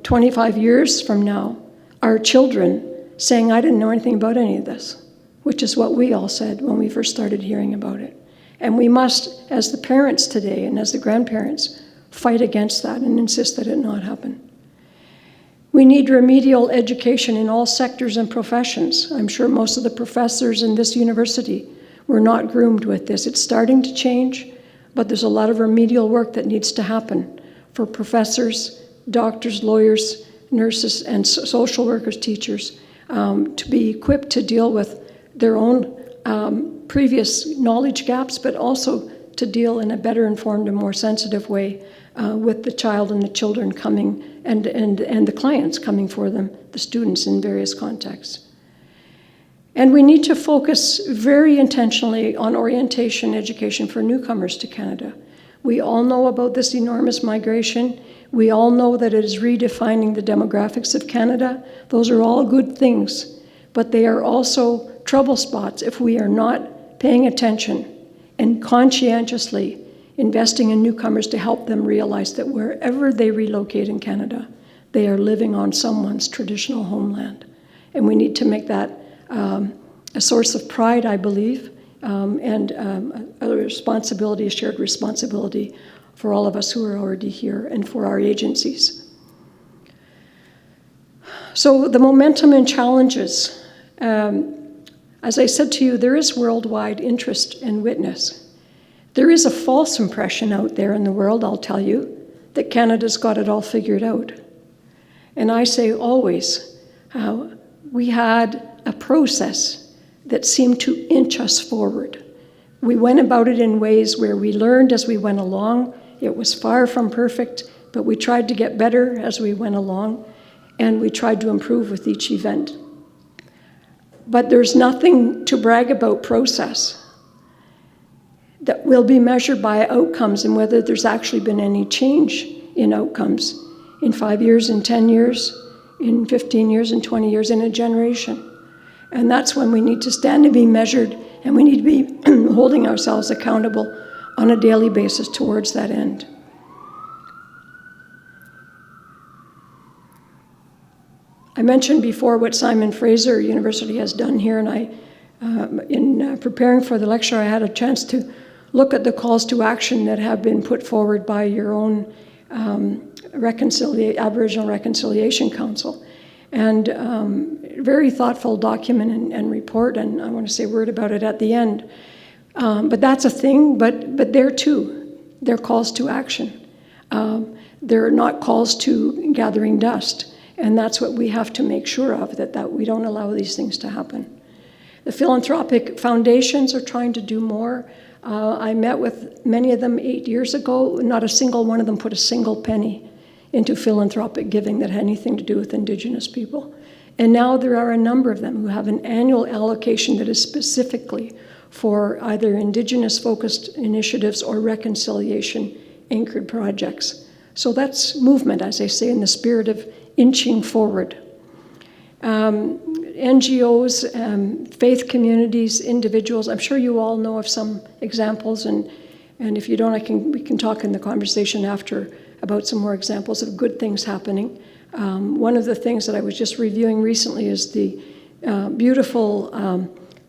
25 years from now, our children saying, I didn't know anything about any of this, which is what we all said when we first started hearing about it. And we must, as the parents today and as the grandparents, fight against that and insist that it not happen. We need remedial education in all sectors and professions. I'm sure most of the professors in this university were not groomed with this. It's starting to change, but there's a lot of remedial work that needs to happen for professors, doctors, lawyers, nurses, and social workers, teachers, to be equipped to deal with their own previous knowledge gaps, but also to deal in a better informed and more sensitive way with the child and the children coming and the clients coming for them, the students in various contexts. And we need to focus very intentionally on orientation education for newcomers to Canada. We all know about this enormous migration. We all know that it is redefining the demographics of Canada. Those are all good things, but they are also trouble spots if we are not paying attention and conscientiously investing in newcomers to help them realize that wherever they relocate in Canada, they are living on someone's traditional homeland. And we need to make that a source of pride, I believe, and a responsibility, a shared responsibility for all of us who are already here and for our agencies. So the momentum and challenges, as I said to you, there is worldwide interest and witness. There is a false impression out there in the world, I'll tell you, that Canada's got it all figured out. And I say always, we had a process that seemed to inch us forward. We went about it in ways where we learned as we went along. It was far from perfect, but we tried to get better as we went along, and we tried to improve with each event. But there's nothing to brag about process that will be measured by outcomes and whether there's actually been any change in outcomes in 5 years, in 10 years, in 15 years, in 20 years, in a generation. And that's when we need to stand and be measured, and we need to be holding ourselves accountable on a daily basis towards that end. I mentioned before what Simon Fraser University has done here, and in preparing for the lecture, I had a chance to look at the calls to action that have been put forward by your own Aboriginal Reconciliation Council. And very thoughtful document and report, and I want to say a word about it at the end. But that's a thing, but there too, they're calls to action. They're not calls to gathering dust, and that's what we have to make sure of, that we don't allow these things to happen. The philanthropic foundations are trying to do more. I met with many of them 8 years ago. Not a single one of them put a single penny into philanthropic giving that had anything to do with Indigenous people. And now there are a number of them who have an annual allocation that is specifically for either Indigenous-focused initiatives or reconciliation-anchored projects. So that's movement, as I say, in the spirit of inching forward. NGOs, faith communities, individuals, I'm sure you all know of some examples, and if you don't, we can talk in the conversation after about some more examples of good things happening. One of the things that I was just reviewing recently is the beautiful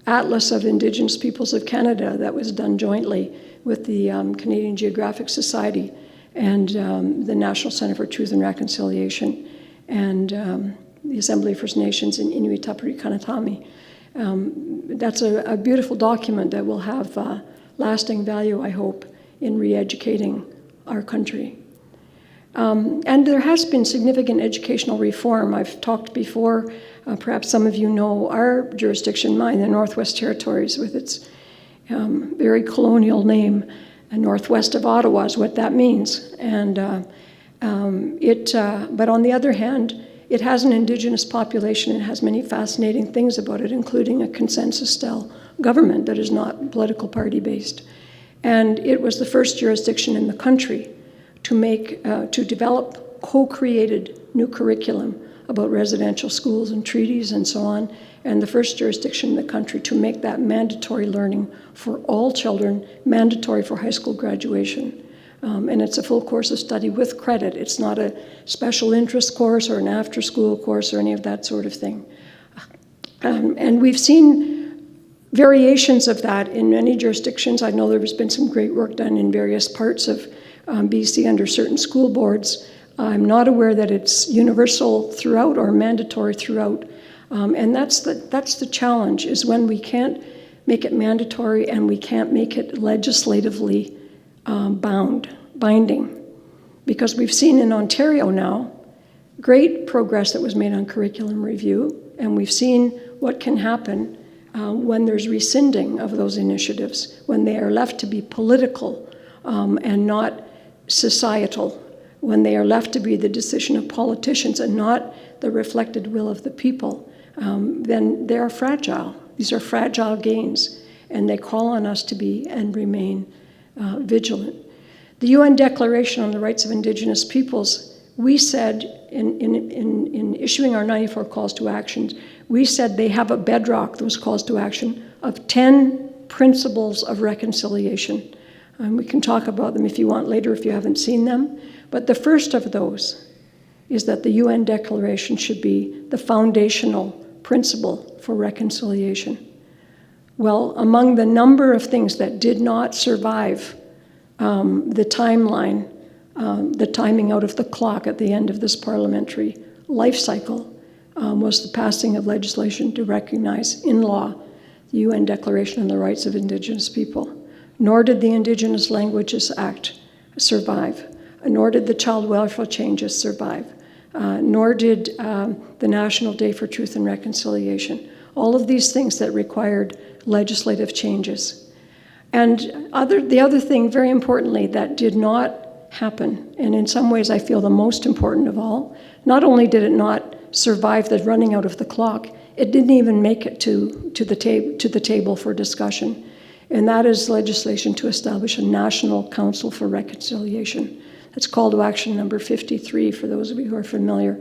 Atlas of Indigenous Peoples of Canada that was done jointly with the Canadian Geographic Society and the National Centre for Truth and Reconciliation and the Assembly of First Nations in Inuit Tapiri Kanatami. That's a beautiful document that will have lasting value, I hope, in re-educating our country. And there has been significant educational reform. I've talked before, perhaps some of you know our jurisdiction, mine, the Northwest Territories, with its very colonial name, northwest of Ottawa is what that means. And but on the other hand, it has an Indigenous population and has many fascinating things about it, including a consensus-style government that is not political party-based. And it was the first jurisdiction in the country to develop co-created new curriculum about residential schools and treaties and so on, and the first jurisdiction in the country to make that mandatory learning for all children, mandatory for high school graduation. And it's a full course of study with credit. It's not a special interest course or an after-school course or any of that sort of thing. And we've seen variations of that in many jurisdictions. I know there's been some great work done in various parts of BC under certain school boards. I'm not aware that it's universal throughout or mandatory throughout. And that's the challenge, is when we can't make it mandatory and we can't make it legislatively binding. Because we've seen in Ontario now great progress that was made on curriculum review, and we've seen what can happen when there's rescinding of those initiatives, when they are left to be political and not societal, when they are left to be the decision of politicians and not the reflected will of the people, then they are fragile. These are fragile gains, and they call on us to be and remain vigilant. The UN Declaration on the Rights of Indigenous Peoples, we said in issuing our 94 calls to action, we said they have a bedrock, those calls to action, of 10 principles of reconciliation. We can talk about them if you want later if you haven't seen them. But the first of those is that the UN Declaration should be the foundational principle for reconciliation. Well, among the number of things that did not survive the timeline, the timing out of the clock at the end of this parliamentary life cycle, was the passing of legislation to recognize in law the UN Declaration on the Rights of Indigenous People. Nor did the Indigenous Languages Act survive, nor did the Child Welfare Changes survive, nor did the National Day for Truth and Reconciliation. All of these things that required legislative changes. And the other thing, very importantly, that did not happen, and in some ways I feel the most important of all, not only did it not survive the running out of the clock, it didn't even make it to the table for discussion. And that is legislation to establish a National Council for Reconciliation. That's call to action number 53 for those of you who are familiar.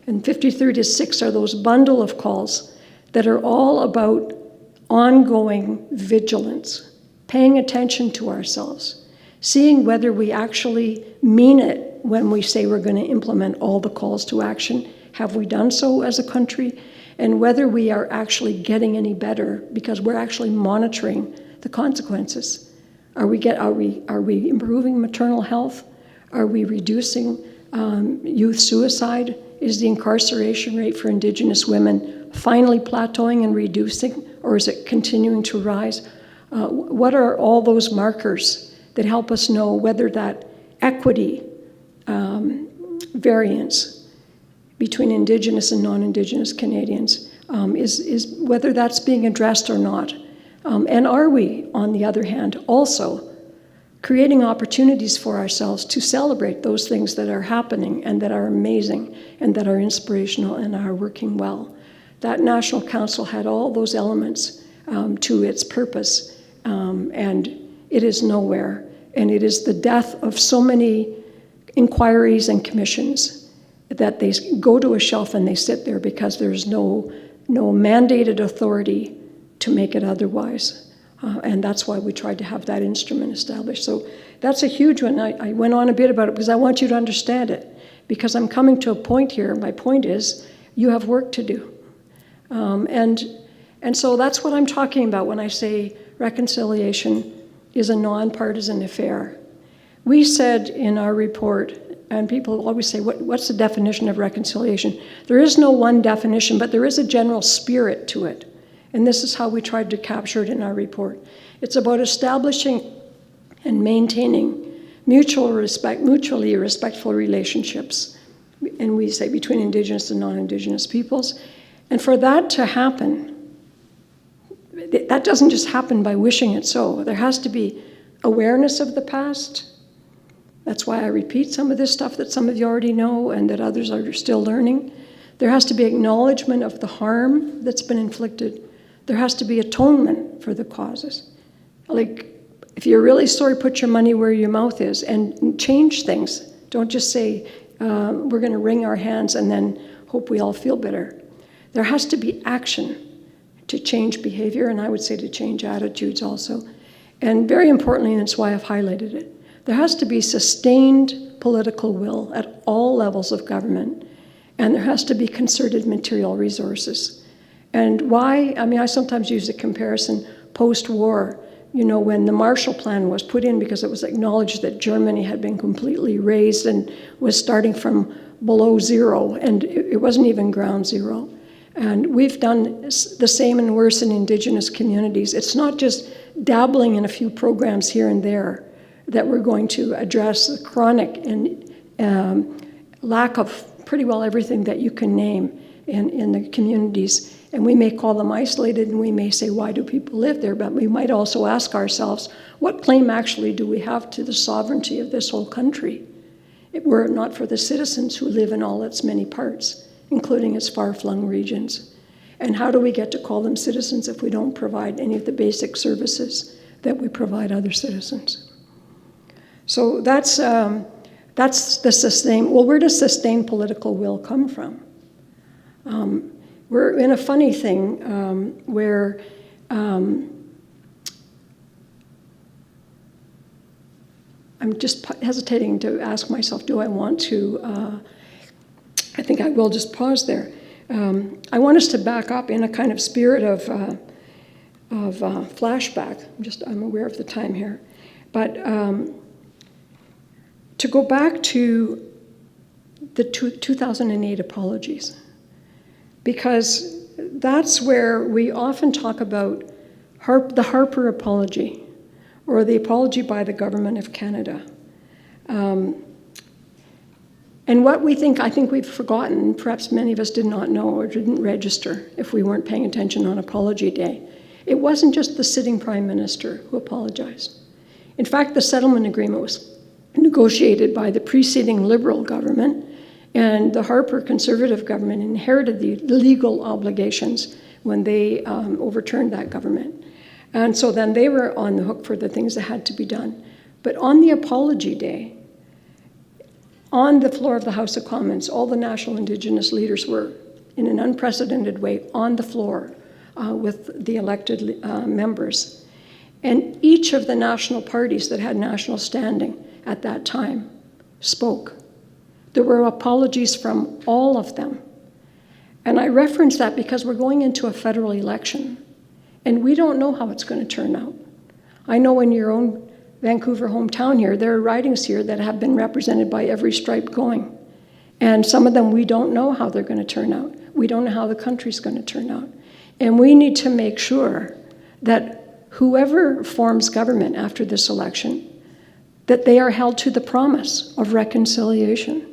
And 53 to 6 are those bundle of calls that are all about ongoing vigilance, paying attention to ourselves, seeing whether we actually mean it when we say we're going to implement all the calls to action. Have we done so as a country? And whether we are actually getting any better because we're actually monitoring the consequences. Are we improving maternal health? Are we reducing youth suicide? Is the incarceration rate for Indigenous women finally plateauing and reducing, or is it continuing to rise? What are all those markers that help us know whether that equity variance between Indigenous and non-Indigenous Canadians is whether that's being addressed or not? And are we, on the other hand, also creating opportunities for ourselves to celebrate those things that are happening and that are amazing and that are inspirational and are working well? That National Council had all those elements to its purpose, and it is nowhere. And it is the death of so many inquiries and commissions that they go to a shelf and they sit there because there's no mandated authority to make it otherwise. And that's why we tried to have that instrument established. So that's a huge one. I went on a bit about it because I want you to understand it. Because I'm coming to a point here. My point is, you have work to do. And so that's what I'm talking about when I say reconciliation is a non-partisan affair. We said in our report, and people always say, what's the definition of reconciliation? There is no one definition, but there is a general spirit to it. And this is how we tried to capture it in our report. It's about establishing and maintaining mutually respectful relationships, and we say between Indigenous and non-Indigenous peoples. And for that to happen, that doesn't just happen by wishing it so. There has to be awareness of the past. That's why I repeat some of this stuff that some of you already know and that others are still learning. There has to be acknowledgement of the harm that's been inflicted. There has to be atonement for the causes. Like, if you're really sorry, put your money where your mouth is and change things. Don't just say, we're going to wring our hands and then hope we all feel better. There has to be action to change behavior, and I would say to change attitudes also. And very importantly, and that's why I've highlighted it, there has to be sustained political will at all levels of government, and there has to be concerted material resources. And why? I mean, I sometimes use the comparison post-war, you know, when the Marshall Plan was put in because it was acknowledged that Germany had been completely razed and was starting from below zero, and it wasn't even ground zero. And we've done the same and worse in Indigenous communities. It's not just dabbling in a few programs here and there that we're going to address the chronic and lack of pretty well everything that you can name in the communities. And we may call them isolated, and we may say, why do people live there? But we might also ask ourselves, what claim actually do we have to the sovereignty of this whole country, were it not for the citizens who live in all its many parts, including its far-flung regions? And how do we get to call them citizens if we don't provide any of the basic services that we provide other citizens? So that's the sustain. Well, where does sustained political will come from? We're in a funny thing where I'm just hesitating to ask myself, do I want to? I think I will just pause there. I want us to back up in a kind of spirit of flashback. I'm aware of the time here, but to go back to the 2008 apologies, because that's where we often talk about the Harper apology, or the apology by the Government of Canada. And what I think we've forgotten, perhaps many of us did not know or didn't register if we weren't paying attention on Apology Day. It wasn't just the sitting Prime Minister who apologized. In fact, the settlement agreement was negotiated by the preceding Liberal government, and the Harper Conservative government inherited the legal obligations when they overturned that government. And so then they were on the hook for the things that had to be done. But on the Apology Day, on the floor of the House of Commons, all the national Indigenous leaders were, in an unprecedented way, on the floor with the elected members. And each of the national parties that had national standing at that time spoke. There were apologies from all of them. And I reference that because we're going into a federal election, and we don't know how it's going to turn out. I know in your own Vancouver hometown here, there are ridings here that have been represented by every stripe going. And some of them we don't know how they're going to turn out. We don't know how the country's going to turn out. And we need to make sure that whoever forms government after this election, that they are held to the promise of reconciliation.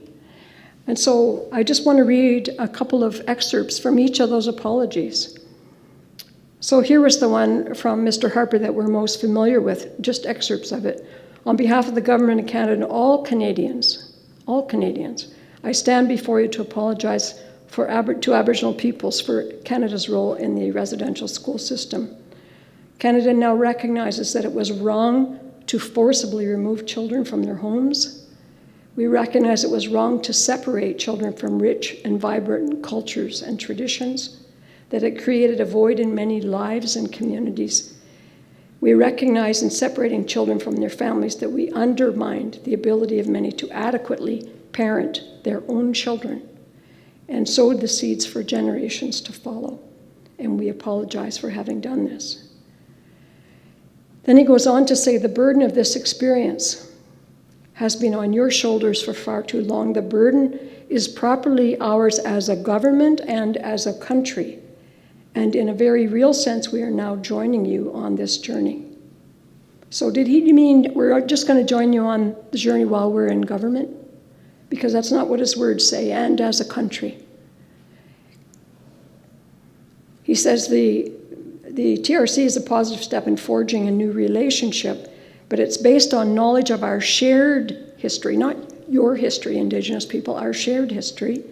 And so I just want to read a couple of excerpts from each of those apologies. So here was the one from Mr. Harper that we're most familiar with, just excerpts of it. On behalf of the Government of Canada and all Canadians, I stand before you to apologize to Aboriginal peoples for Canada's role in the residential school system. Canada now recognizes that it was wrong to forcibly remove children from their homes. We recognize it was wrong to separate children from rich and vibrant cultures and traditions, that it created a void in many lives and communities. We recognize in separating children from their families that we undermined the ability of many to adequately parent their own children and sowed the seeds for generations to follow. And we apologize for having done this. Then he goes on to say, the burden of this experience has been on your shoulders for far too long. The burden is properly ours as a government and as a country. And in a very real sense, we are now joining you on this journey. So did he mean we're just going to join you on the journey while we're in government? Because that's not what his words say, and as a country. He says the TRC is a positive step in forging a new relationship, but it's based on knowledge of our shared history, not your history, Indigenous people, our shared history,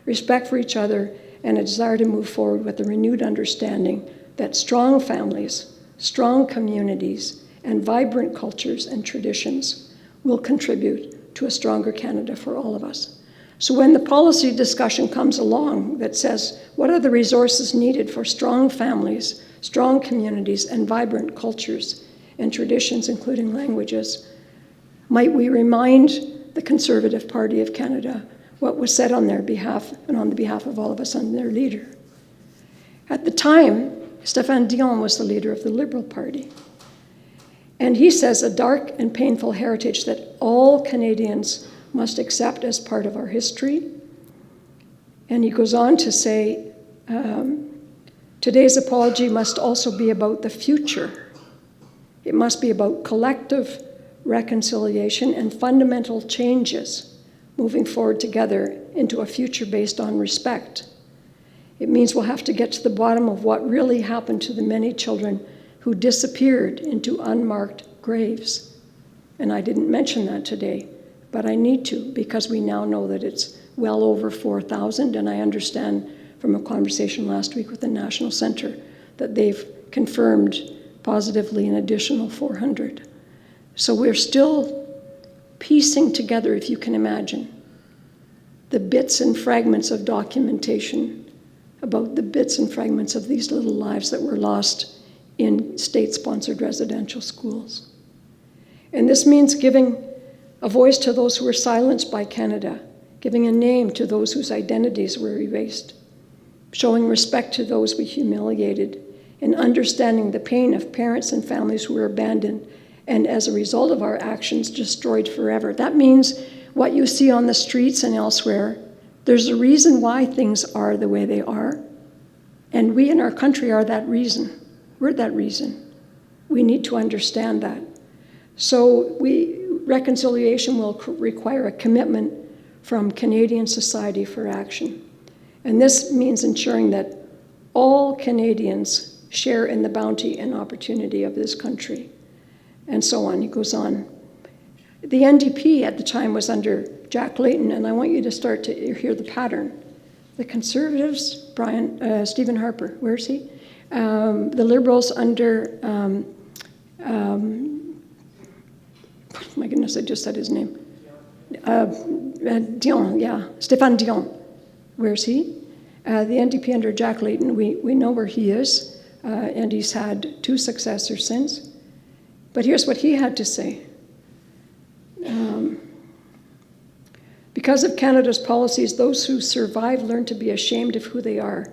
respect for each other, and a desire to move forward with a renewed understanding that strong families, strong communities, and vibrant cultures and traditions will contribute to a stronger Canada for all of us. So when the policy discussion comes along that says, what are the resources needed for strong families, strong communities, and vibrant cultures and traditions, including languages, might we remind the Conservative Party of Canada what was said on their behalf and on the behalf of all of us and their leader. At the time, Stéphane Dion was the leader of the Liberal Party. And he says a dark and painful heritage that all Canadians must accept as part of our history. And he goes on to say, today's apology must also be about the future. It must be about collective reconciliation and fundamental changes moving forward together into a future based on respect. It means we'll have to get to the bottom of what really happened to the many children who disappeared into unmarked graves. And I didn't mention that today, but I need to, because we now know that it's well over 4,000, and I understand from a conversation last week with the National Centre that they've confirmed positively an additional 400. So we're still piecing together, if you can imagine, the bits and fragments of documentation about the bits and fragments of these little lives that were lost in state-sponsored residential schools. And this means giving a voice to those who were silenced by Canada, giving a name to those whose identities were erased, showing respect to those we humiliated, and understanding the pain of parents and families who were abandoned and as a result of our actions destroyed forever. That means what you see on the streets and elsewhere, there's a reason why things are the way they are, and we in our country are that reason. We're that reason. We need to understand that. So reconciliation will require a commitment from Canadian society for action. And this means ensuring that all Canadians share in the bounty and opportunity of this country. And so on, he goes on. The NDP at the time was under Jack Layton, and I want you to start to hear the pattern. The Conservatives, Stephen Harper, where is he? The Liberals under, my goodness, I just said his name. Dion, yeah, Stéphane Dion. Where's he? The NDP under Jack Layton, we know where he is, and he's had 2 successors since. But here's what he had to say. Because of Canada's policies, those who survive learn to be ashamed of who they are.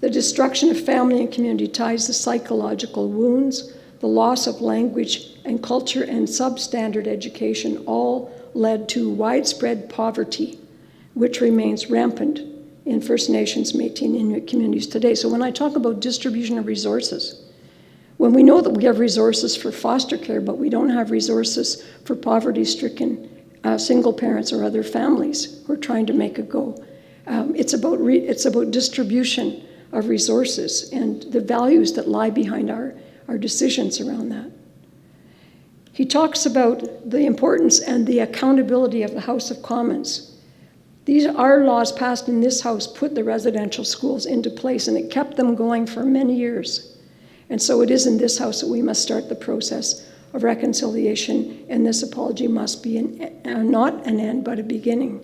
The destruction of family and community ties, the psychological wounds, the loss of language and culture, and substandard education all led to widespread poverty, which remains rampant in First Nations, Métis, and Inuit communities today. So when I talk about distribution of resources, when we know that we have resources for foster care, but we don't have resources for poverty-stricken single parents or other families who are trying to make a go, it's about distribution of resources and the values that lie behind our decisions around that. He talks about the importance and the accountability of the House of Commons. Our laws passed in this House put the residential schools into place, and it kept them going for many years. And so it is in this House that we must start the process of reconciliation, and this apology must be not an end, but a beginning.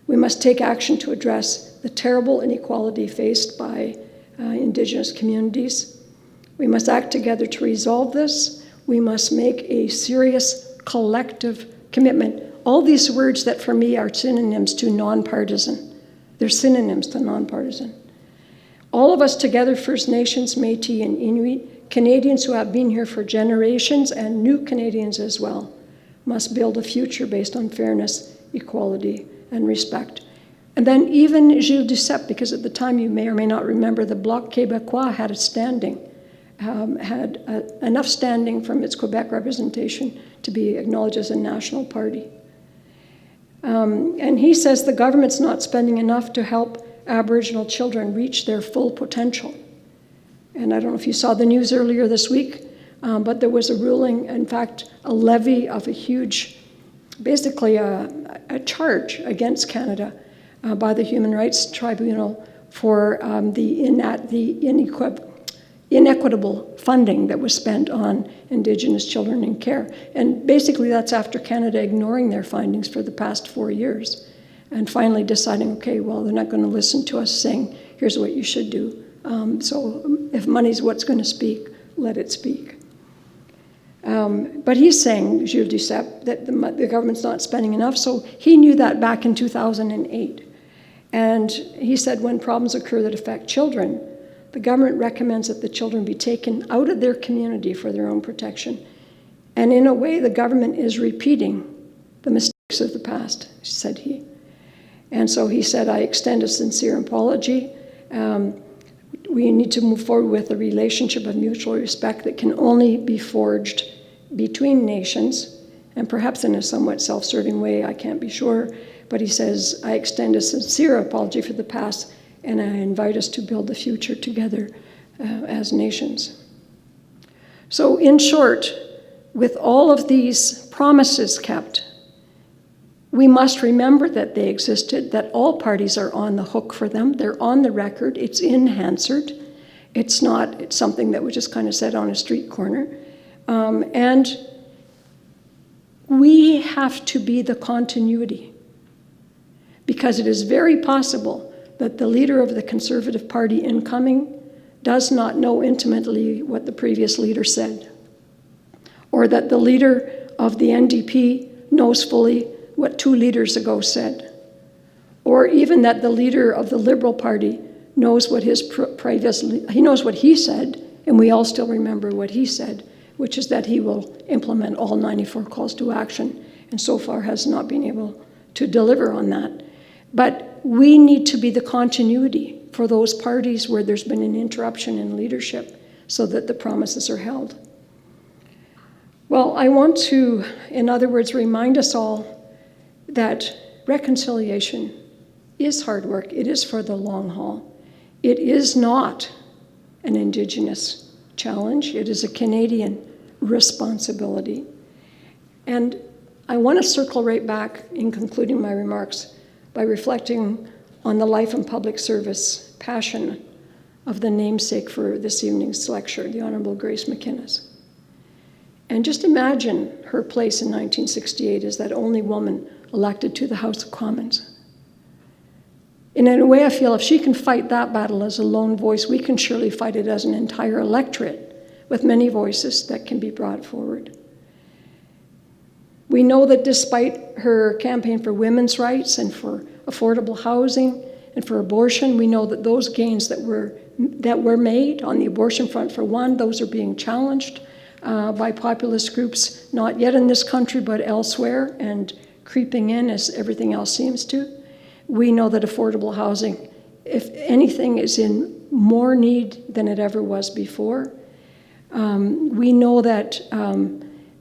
We must take action to address the terrible inequality faced by Indigenous communities. We must act together to resolve this. We must make a serious collective commitment. All these words that for me are synonyms to non-partisan. They're synonyms to non-partisan. All of us together, First Nations, Métis, and Inuit, Canadians who have been here for generations, and new Canadians as well, must build a future based on fairness, equality, and respect. And then even Gilles Duceppe, because at the time you may or may not remember, the Bloc Québécois had enough standing from its Quebec representation to be acknowledged as a national party. And he says the government's not spending enough to help Aboriginal children reach their full potential. And I don't know if you saw the news earlier this week, but there was a ruling, in fact, a levy of a huge, basically a charge against Canada by the Human Rights Tribunal for the inequitable funding that was spent on Indigenous children in care. And basically that's after Canada ignoring their findings for the past 4 years and finally deciding, okay, well, they're not going to listen to us saying, here's what you should do. So if money's what's going to speak, let it speak. But he's saying, Gilles Duceppe, that the government's not spending enough, so he knew that back in 2008. And he said when problems occur that affect children, the government recommends that the children be taken out of their community for their own protection. And in a way, the government is repeating the mistakes of the past, said he. And so he said, I extend a sincere apology. We need to move forward with a relationship of mutual respect that can only be forged between nations, and perhaps in a somewhat self-serving way, I can't be sure. But he says, I extend a sincere apology for the past, and I invite us to build the future together as nations. So in short, with all of these promises kept, we must remember that they existed, that all parties are on the hook for them. They're on the record. It's in Hansard. It's something that was just kind of said on a street corner. And we have to be the continuity, because it is very possible that the leader of the Conservative Party incoming does not know intimately what the previous leader said, or that the leader of the NDP knows fully what 2 leaders ago said, or even that the leader of the Liberal Party knows what he knows what he said, and we all still remember what he said, which is that he will implement all 94 calls to action, and so far has not been able to deliver on that. But we need to be the continuity for those parties where there's been an interruption in leadership so that the promises are held. Well, I want to, in other words, remind us all that reconciliation is hard work. It is for the long haul. It is not an Indigenous challenge. It is a Canadian responsibility. And I want to circle right back in concluding my remarks by reflecting on the life and public service passion of the namesake for this evening's lecture, the Honourable Grace MacInnis. And just imagine her place in 1968 as that only woman elected to the House of Commons. And in a way, I feel if she can fight that battle as a lone voice, we can surely fight it as an entire electorate with many voices that can be brought forward. We know that despite her campaign for women's rights and for affordable housing and for abortion, we know that those gains that were made on the abortion front, for one, those are being challenged by populist groups, not yet in this country, but elsewhere, and creeping in as everything else seems to. We know that affordable housing, if anything, is in more need than it ever was before. We know that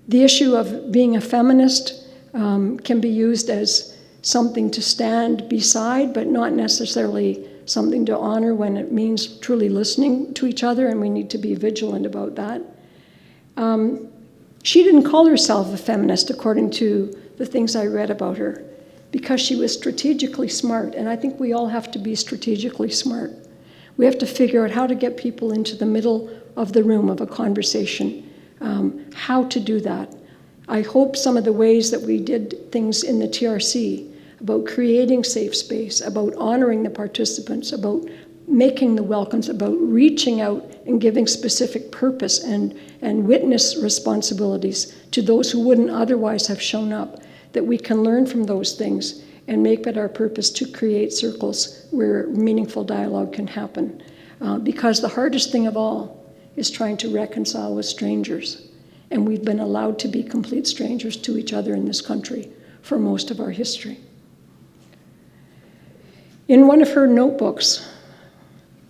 the issue of being a feminist can be used as something to stand beside, but not necessarily something to honor when it means truly listening to each other, and we need to be vigilant about that. She didn't call herself a feminist, according to the things I read about her, because she was strategically smart. And I think we all have to be strategically smart. We have to figure out how to get people into the middle of the room of a conversation, how to do that. I hope some of the ways that we did things in the TRC, about creating safe space, about honoring the participants, about making the welcomes, about reaching out and giving specific purpose and witness responsibilities to those who wouldn't otherwise have shown up, that we can learn from those things and make it our purpose to create circles where meaningful dialogue can happen. Because the hardest thing of all is trying to reconcile with strangers. And we've been allowed to be complete strangers to each other in this country for most of our history. In one of her notebooks,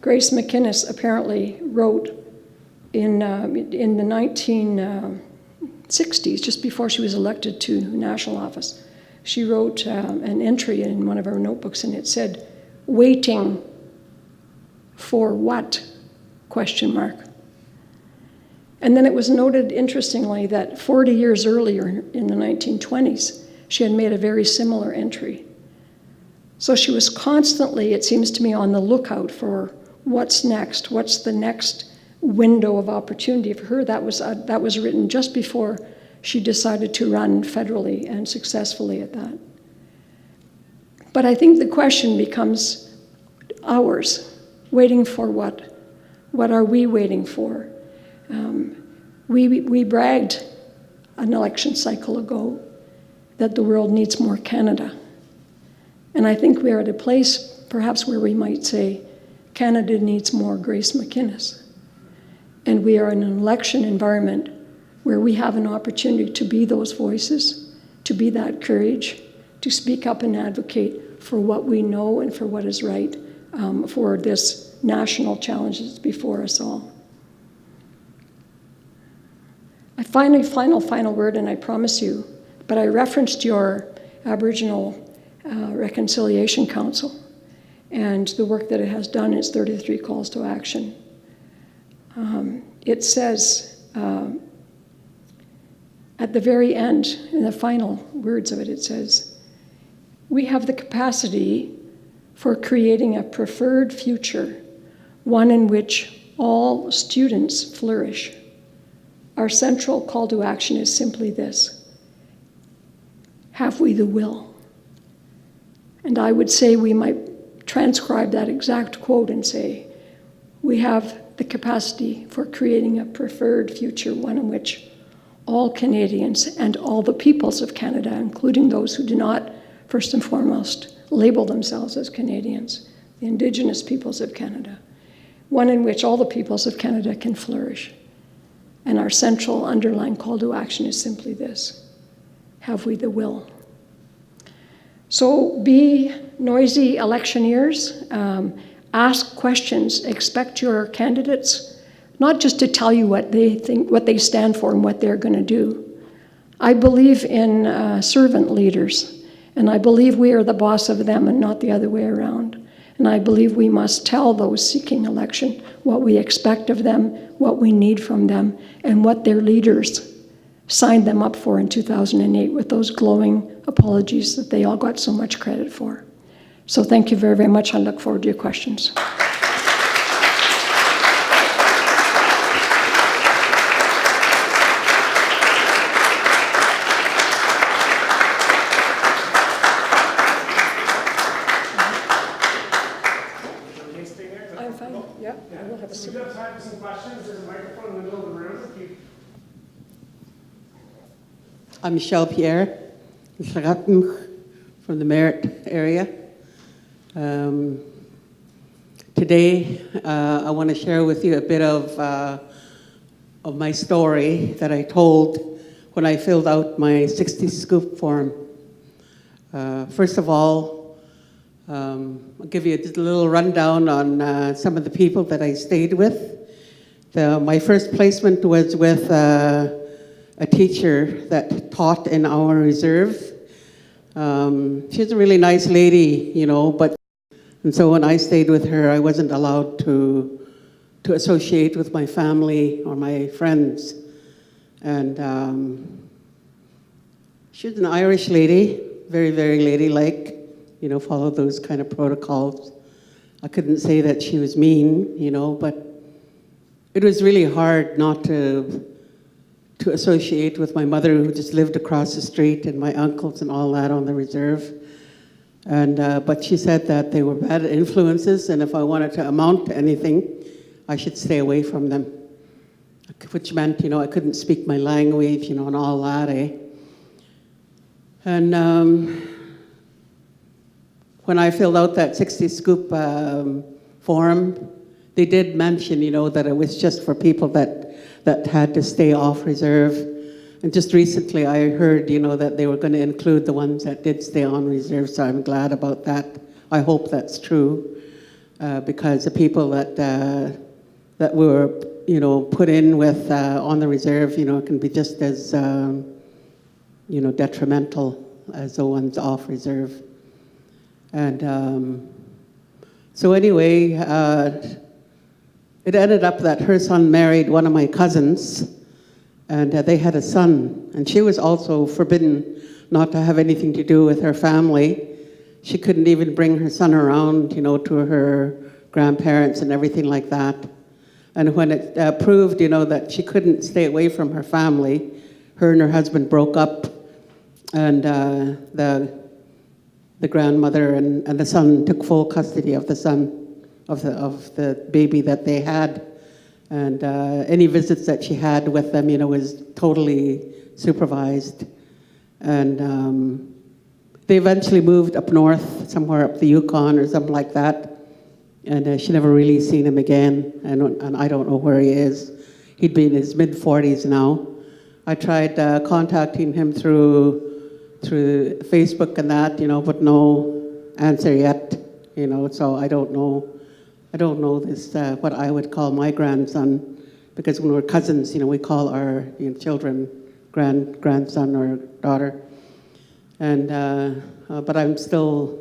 Grace MacInnis apparently wrote in the 1960s, just before she was elected to national office, she wrote an entry in one of her notebooks, and it said, "Waiting for what?" ? And then it was noted, interestingly, that 40 years earlier, in the 1920s, she had made a very similar entry. So she was constantly, it seems to me, on the lookout for what's next, what's the next window of opportunity. For her, that was written just before she decided to run federally, and successfully at that. But I think the question becomes ours. Waiting for what? What are we waiting for? We bragged an election cycle ago that the world needs more Canada. And I think we are at a place, perhaps, where we might say, Canada needs more Grace MacInnis. And we are in an election environment where we have an opportunity to be those voices, to be that courage, to speak up and advocate for what we know and for what is right, for this national challenge that's before us all. I final word, and I promise you, but I referenced your Aboriginal Reconciliation Council and the work that it has done, its 33 calls to action. It says, at the very end, in the final words of it, it says, "We have the capacity for creating a preferred future, one in which all students flourish. Our central call to action is simply this: have we the will?" And I would say we might transcribe that exact quote and say, we have the capacity for creating a preferred future, one in which all Canadians and all the peoples of Canada, including those who do not, first and foremost, label themselves as Canadians, the Indigenous peoples of Canada, one in which all the peoples of Canada can flourish. And our central underlying call to action is simply this: have we the will? So be noisy electioneers, ask questions, expect your candidates not just to tell you what they think, what they stand for and what they're going to do. I believe in servant leaders, and I believe we are the boss of them and not the other way around. And I believe we must tell those seeking election what we expect of them, what we need from them, and what their leaders signed them up for in 2008 with those glowing apologies that they all got so much credit for. So thank you very, very much. I look forward to your questions. I'm fine. Yeah, I will have a seat. We have time for some questions. There's a microphone in the middle of the room. I'm Michelle Pierre from the Merritt area. Today, I want to share with you a bit of my story that I told when I filled out my 60 Scoop form. First of all, I'll give you a little rundown on some of the people that I stayed with. My first placement was with a teacher that taught in our reserve. She's a really nice lady, you know, and so when I stayed with her, I wasn't allowed to associate with my family or my friends. And she was an Irish lady, very, very ladylike, followed those kind of protocols. I couldn't say that she was mean, but it was really hard not to associate with my mother, who just lived across the street, and my uncles and all that on the reserve. And but she said that they were bad influences, and if I wanted to amount to anything, I should stay away from them. Which meant, I couldn't speak my language, and all that, And when I filled out that 60 Scoop form, they did mention, that it was just for people that had to stay off reserve. And just recently I heard, that they were going to include the ones that did stay on reserve, so I'm glad about that. I hope that's true, because the people that were, put in with on the reserve, can be just as, detrimental as the ones off reserve. And so anyway, it ended up that her son married one of my cousins, and they had a son, and she was also forbidden not to have anything to do with her family. She couldn't even bring her son around, to her grandparents and everything like that. And when it proved, that she couldn't stay away from her family, her and her husband broke up, and the grandmother and the son took full custody of the son, of the baby that they had. And any visits that she had with them, was totally supervised. And they eventually moved up north, somewhere up the Yukon or something like that. And she never really seen him again. And I don't know where he is. He'd be in his mid-40s now. I tried contacting him through Facebook and that, but no answer yet. So I don't know. I don't know this, what I would call my grandson, because when we're cousins, we call our children grandson or daughter. And but I'm still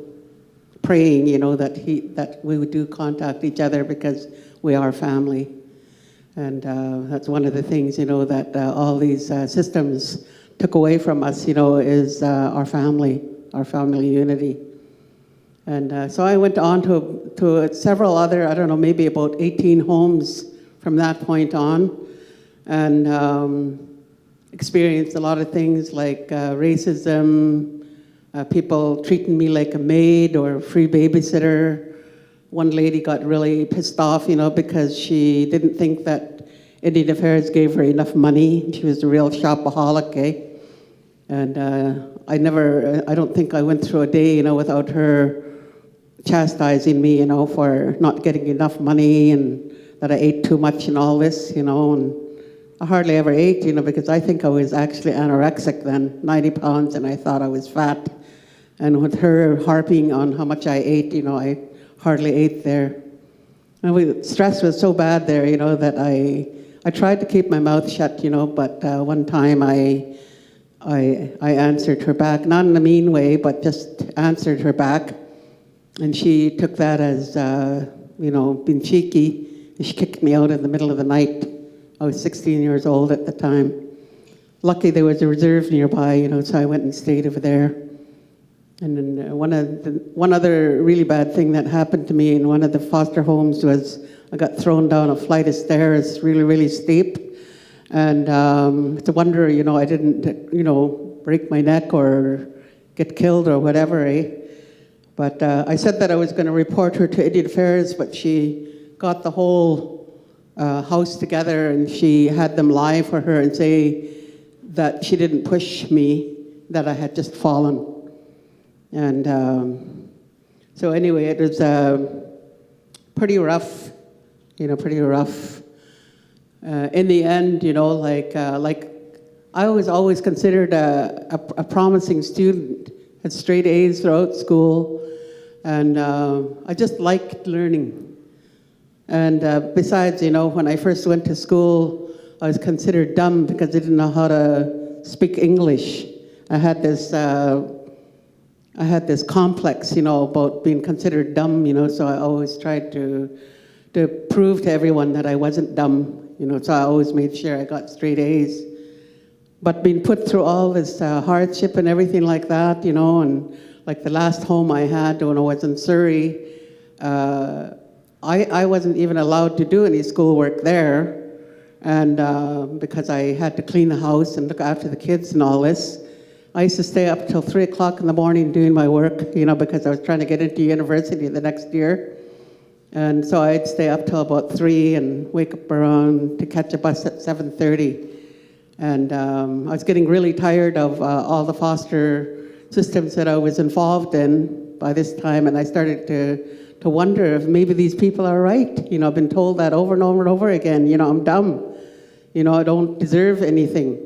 praying, that we do contact each other, because we are family. And that's one of the things, that all these systems took away from us, is our family unity. And so I went on to several other, I don't know, maybe about 18 homes from that point on, and experienced a lot of things like racism, people treating me like a maid or a free babysitter. One lady got really pissed off, because she didn't think that Indian Affairs gave her enough money. She was a real shopaholic, And I don't think I went through a day, without her chastising me, for not getting enough money and that I ate too much and all this, and I hardly ever ate, because I think I was actually anorexic then, 90 pounds, and I thought I was fat. And with her harping on how much I ate, I hardly ate there. And stress was so bad there, that I tried to keep my mouth shut, but one time I answered her back, not in a mean way, but just answered her back. And she took that as, being cheeky. And she kicked me out in the middle of the night. I was 16 years old at the time. Lucky there was a reserve nearby, so I went and stayed over there. And then one other really bad thing that happened to me in one of the foster homes was I got thrown down a flight of stairs, really, really steep. And it's a wonder, I didn't, break my neck or get killed or whatever, But I said that I was going to report her to Indian Affairs, but she got the whole house together and she had them lie for her and say that she didn't push me, that I had just fallen. And so anyway, it was pretty rough, pretty rough. In the end, like I was always considered a promising student, had straight A's throughout school, and I just liked learning. And besides, when I first went to school, I was considered dumb because I didn't know how to speak English. I had this complex, about being considered dumb, so I always tried to prove to everyone that I wasn't dumb, so I always made sure I got straight A's. But being put through all this hardship and everything like that, and like the last home I had when I was in Surrey, I wasn't even allowed to do any schoolwork there, and because I had to clean the house and look after the kids and all this. I used to stay up till 3 o'clock in the morning doing my work, because I was trying to get into university the next year. And so I'd stay up till about 3 and wake up around to catch a bus at 7:30. And I was getting really tired of all the foster systems that I was involved in by this time, and I started to wonder if maybe these people are right. I've been told that over and over and over again. I'm dumb. I don't deserve anything.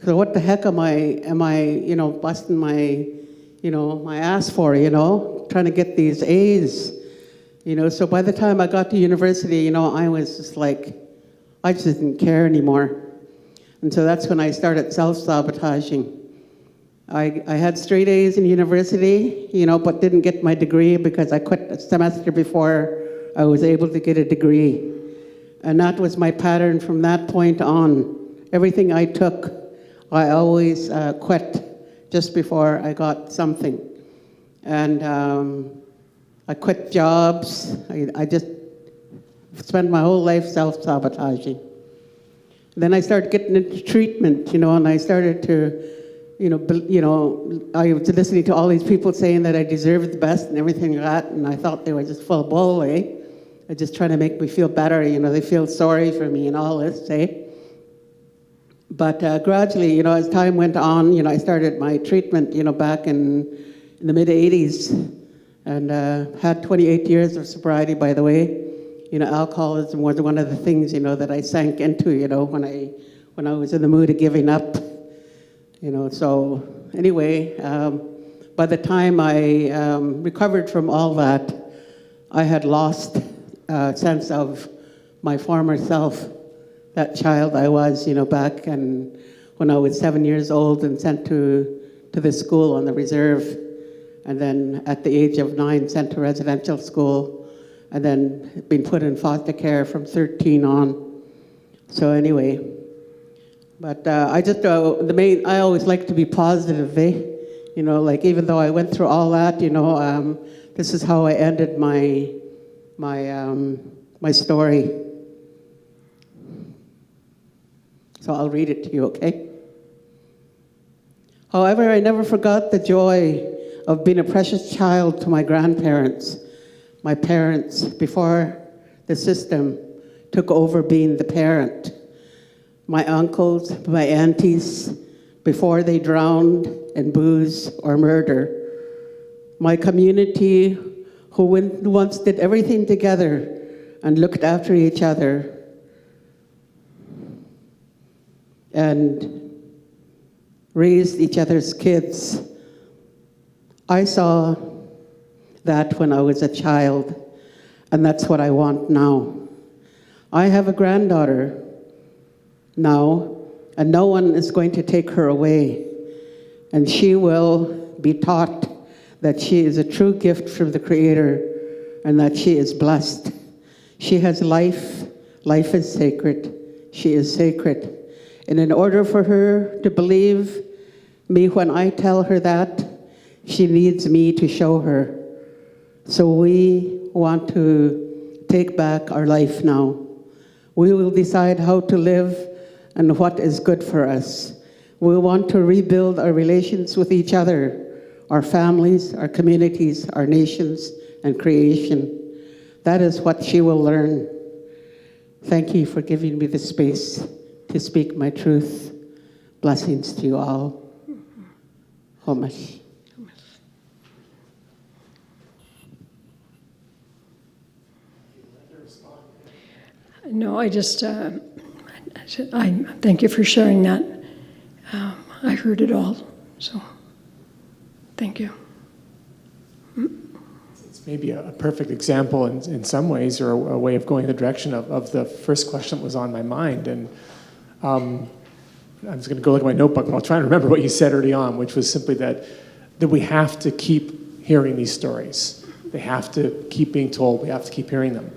So what the heck am I busting my, my ass for, trying to get these A's. So by the time I got to university, I was just like, I just didn't care anymore. And so that's when I started self-sabotaging. I had straight A's in university, but didn't get my degree because I quit a semester before I was able to get a degree. And that was my pattern from that point on. Everything I took, I always quit just before I got something. And I quit jobs. I just spent my whole life self-sabotaging. Then I started getting into treatment, and I started to, I was listening to all these people saying that I deserved the best and everything like that, and I thought they were just full of bull, eh? They're just trying to make me feel better, they feel sorry for me and all this, eh? But gradually, as time went on, I started my treatment, back in the mid-'80s, and had 28 years of sobriety, by the way. Alcoholism was one of the things, that I sank into, when I was in the mood of giving up. So anyway, by the time I recovered from all that, I had lost a sense of my former self, that child I was, back and when I was 7 years old and sent to the school on the reserve, and then at the age of 9 sent to residential school, and then been put in foster care from 13 on. So anyway, but I just, I always like to be positive, eh? Like even though I went through all that, this is how I ended my story. So I'll read it to you, okay? However, I never forgot the joy of being a precious child to my grandparents, my parents, before the system took over being the parent. My uncles, my aunties, before they drowned in booze or murder. My community, who once did everything together and looked after each other. And raised each other's kids. I saw that when I was a child, and that's what I want now. I have a granddaughter now, and no one is going to take her away. And she will be taught that she is a true gift from the Creator and that she is blessed. She has life. Life is sacred. She is sacred. And in order for her to believe me when I tell her that, she needs me to show her. So we want to take back our life now. We will decide how to live and what is good for us. We want to rebuild our relations with each other, our families, our communities, our nations, and creation. That is what she will learn. Thank you for giving me the space to speak my truth. Blessings to you all. Homas. No, I just, I thank you for sharing that. I heard it all, so thank you. It's maybe a perfect example in some ways, or a way of going in the direction of the first question that was on my mind. And I'm just going to go look at my notebook, but I'll try and remember what you said early on, which was simply that we have to keep hearing these stories. They have to keep being told. We have to keep hearing them.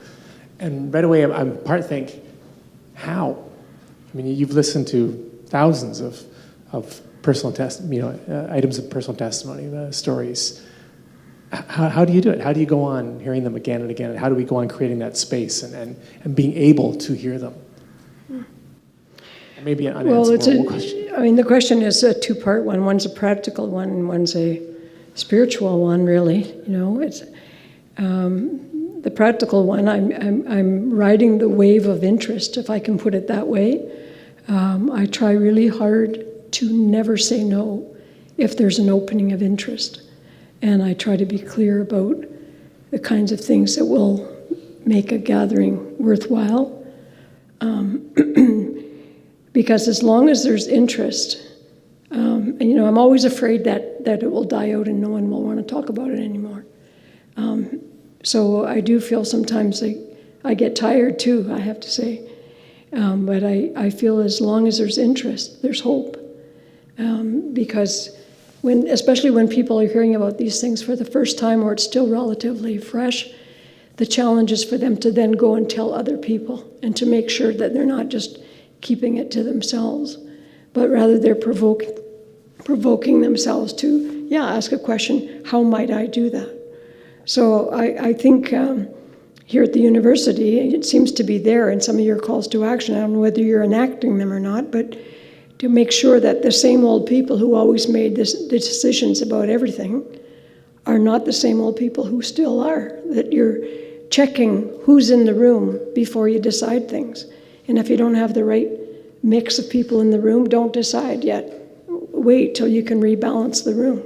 And right away, I'm part think, how? I mean, you've listened to thousands of of personal items of personal testimony, stories. How do you do it? How do you go on hearing them again and again? And how do we go on creating that space and being able to hear them? Maybe an unanswerable question. I mean, the question is a two-part one. One's a practical one, and one's a spiritual one. Really, it's the practical one. I'm riding the wave of interest, if I can put it that way. I try really hard to never say no if there's an opening of interest, and I try to be clear about the kinds of things that will make a gathering worthwhile. Because as long as there's interest, I'm always afraid that it will die out and no one will want to talk about it anymore. So I do feel sometimes I get tired too, I have to say. But I feel as long as there's interest, there's hope. Because especially when people are hearing about these things for the first time or it's still relatively fresh, the challenge is for them to then go and tell other people and to make sure that they're not just keeping it to themselves, but rather they're provoking themselves to, ask a question, how might I do that? So I think here at the university, it seems to be there in some of your calls to action. I don't know whether you're enacting them or not, but to make sure that the same old people who always made the decisions about everything are not the same old people who still are, that you're checking who's in the room before you decide things. And if you don't have the right mix of people in the room, don't decide yet. Wait till you can rebalance the room.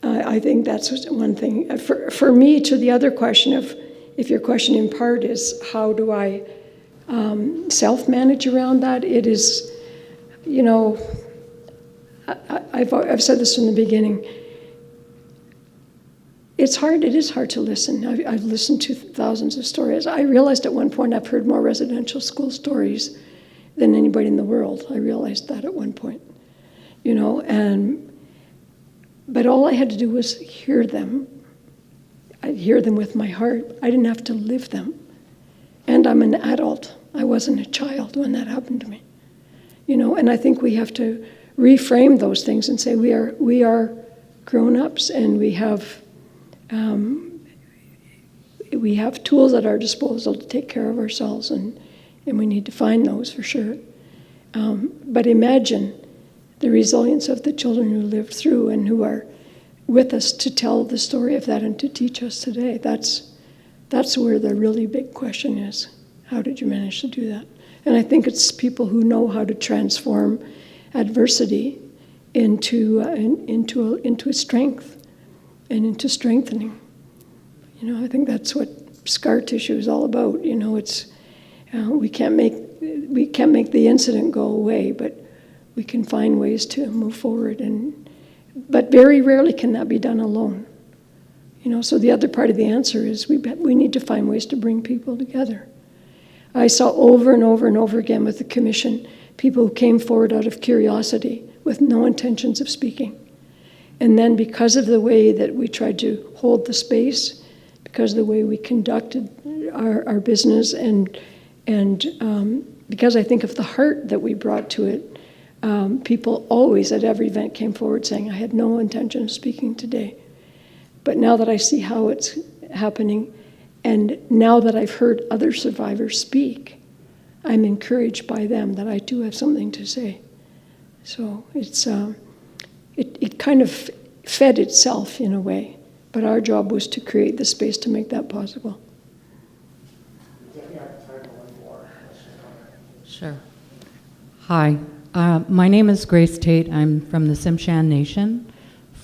I think that's one thing. For me, to the other question of, if your question in part is how do I self-manage around that, it is, I've said this from the beginning. It is hard to listen. I've listened to thousands of stories. I realized at one point I've heard more residential school stories than anybody in the world. I realized that at one point, but all I had to do was hear them. I'd hear them with my heart. I didn't have to live them. And I'm an adult. I wasn't a child when that happened to me, and I think we have to reframe those things and say we are grown-ups and we have tools at our disposal to take care of ourselves, and we need to find those for sure. But imagine the resilience of the children who lived through and who are with us to tell the story of that and to teach us today. That's where the really big question is. How did you manage to do that? And I think it's people who know how to transform adversity into a strength and into strengthening. I think that's what scar tissue is all about. It's we can't make the incident go away, but we can find ways to move forward. But very rarely can that be done alone. So the other part of the answer is we need to find ways to bring people together. I saw over and over and over again with the commission people who came forward out of curiosity with no intentions of speaking. And then because of the way that we tried to hold the space, because of the way we conducted our business, and because I think of the heart that we brought to it, people always at every event came forward saying, I had no intention of speaking today. But now that I see how it's happening, and now that I've heard other survivors speak, I'm encouraged by them that I do have something to say. So it kind of fed itself in a way, but our job was to create the space to make that possible. Sure. Hi, my name is Grace Tate. I'm from the Tsimshian Nation,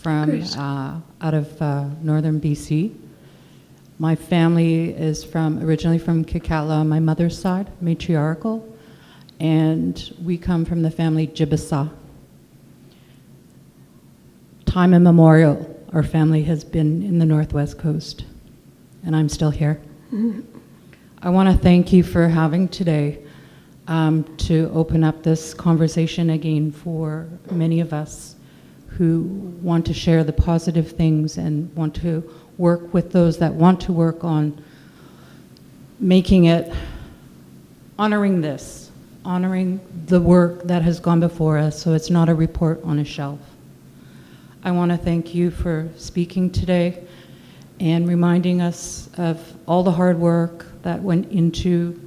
out of northern BC. My family is originally from Kikala on my mother's side, matriarchal, and we come from the family Jibisa. Time immemorial, our family has been in the Northwest Coast, and I'm still here. Mm-hmm. I want to thank you for having today to open up this conversation again for many of us who want to share the positive things and want to work with those that want to work on making it, honoring this honoring the work that has gone before us, so it's not a report on a shelf. I want to thank you for speaking today and reminding us of all the hard work that went into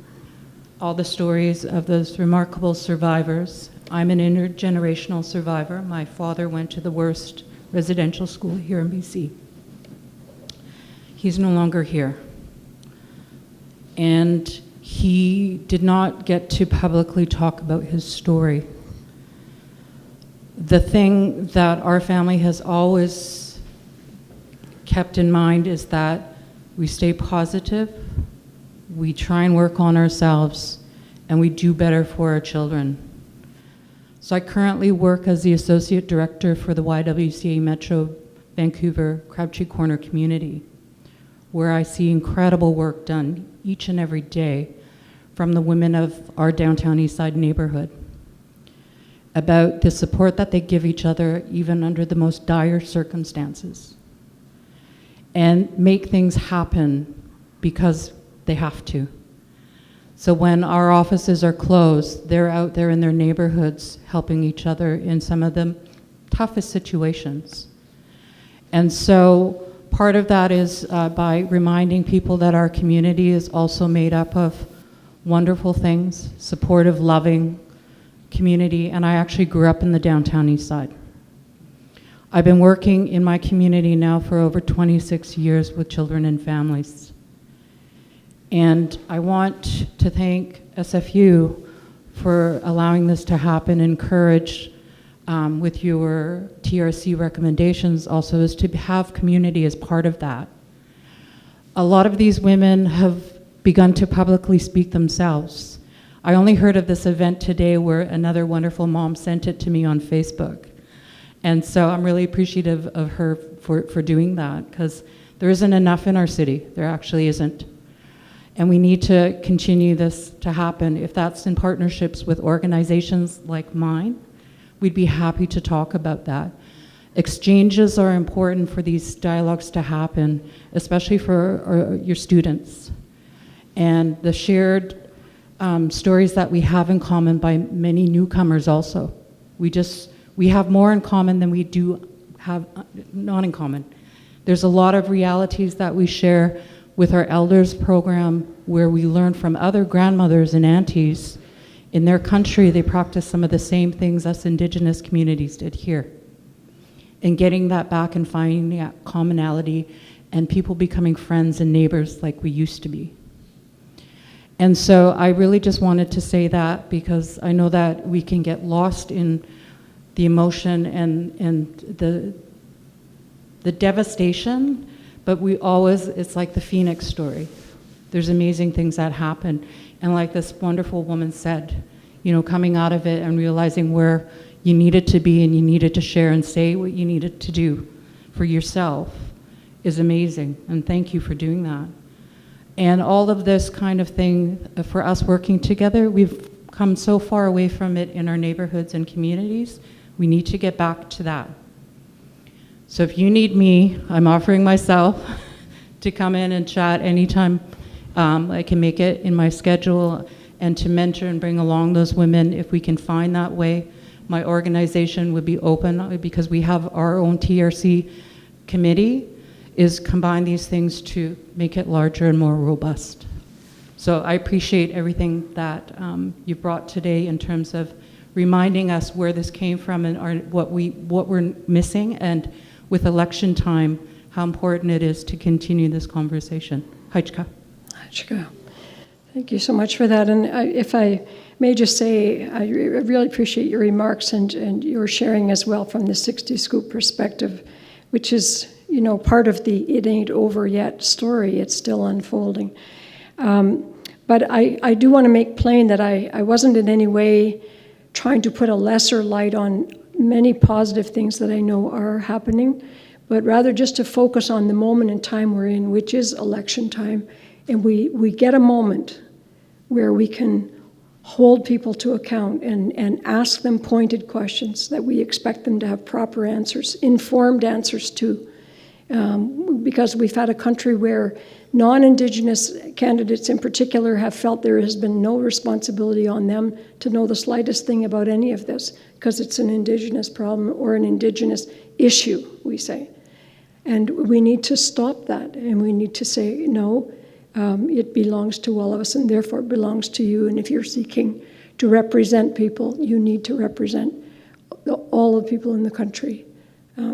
all the stories of those remarkable survivors. I'm an intergenerational survivor. My father went to the worst residential school here in BC. He's no longer here. And he did not get to publicly talk about his story. The thing that our family has always kept in mind is that we stay positive, we try and work on ourselves, and we do better for our children. So I currently work as the Associate Director for the YWCA Metro Vancouver Crabtree Corner community, where I see incredible work done each and every day from the women of our downtown Eastside neighborhood, about the support that they give each other even under the most dire circumstances, and make things happen because they have to. So when our offices are closed, they're out there in their neighborhoods helping each other in some of the toughest situations. And so part of that is by reminding people that our community is also made up of wonderful things, supportive, loving community, and I actually grew up in the downtown East Side. I've been working in my community now for over 26 years with children and families. And I want to thank SFU for allowing this to happen, encourage with your TRC recommendations also is to have community as part of that. A lot of these women have begun to publicly speak themselves. I only heard of this event today where another wonderful mom sent it to me on Facebook. And so I'm really appreciative of her for doing that, because there isn't enough in our city. There actually isn't. And we need to continue this to happen. If that's in partnerships with organizations like mine, we'd be happy to talk about that. Exchanges are important for these dialogues to happen, especially for your students. And the shared stories that we have in common by many newcomers also. We have more in common than we do have not in common. There's a lot of realities that we share with our elders program, where we learn from other grandmothers and aunties. In their country, they practice some of the same things us Indigenous communities did here. And getting that back and finding that commonality and people becoming friends and neighbors like we used to be. And so I really just wanted to say that, because I know that we can get lost in the emotion and the devastation, but we always, it's like the Phoenix story. There's amazing things that happen. And like this wonderful woman said, you know, coming out of it and realizing where you needed to be and you needed to share and say what you needed to do for yourself is amazing. And thank you for doing that. And all of this kind of thing, for us working together, we've come so far away from it in our neighborhoods and communities. We need to get back to that. So if you need me, I'm offering myself to come in and chat anytime I can make it in my schedule, and to mentor and bring along those women if we can find that way. My organization would be open, because we have our own TRC committee, is combine these things to make it larger and more robust. So I appreciate everything that you brought today in terms of reminding us where this came from and what we're missing, and with election time, how important it is to continue this conversation. Haichka. Haichka. Thank you so much for that. And if I may just say, I really appreciate your remarks and your sharing as well from the 60 Scoop perspective, which is, you know, part of the "it ain't over yet" story. It's still unfolding. But I do want to make plain that I wasn't in any way trying to put a lesser light on many positive things that I know are happening, but rather just to focus on the moment in time we're in, which is election time. And we get a moment where we can hold people to account and ask them pointed questions that we expect them to have proper answers, informed answers to. Because we've had a country where Non-Indigenous candidates in particular have felt there has been no responsibility on them to know the slightest thing about any of this, because it's an Indigenous problem or an Indigenous issue, we say. And we need to stop that, and we need to say, no, it belongs to all of us, and therefore it belongs to you. And if you're seeking to represent people, you need to represent all the people in the country.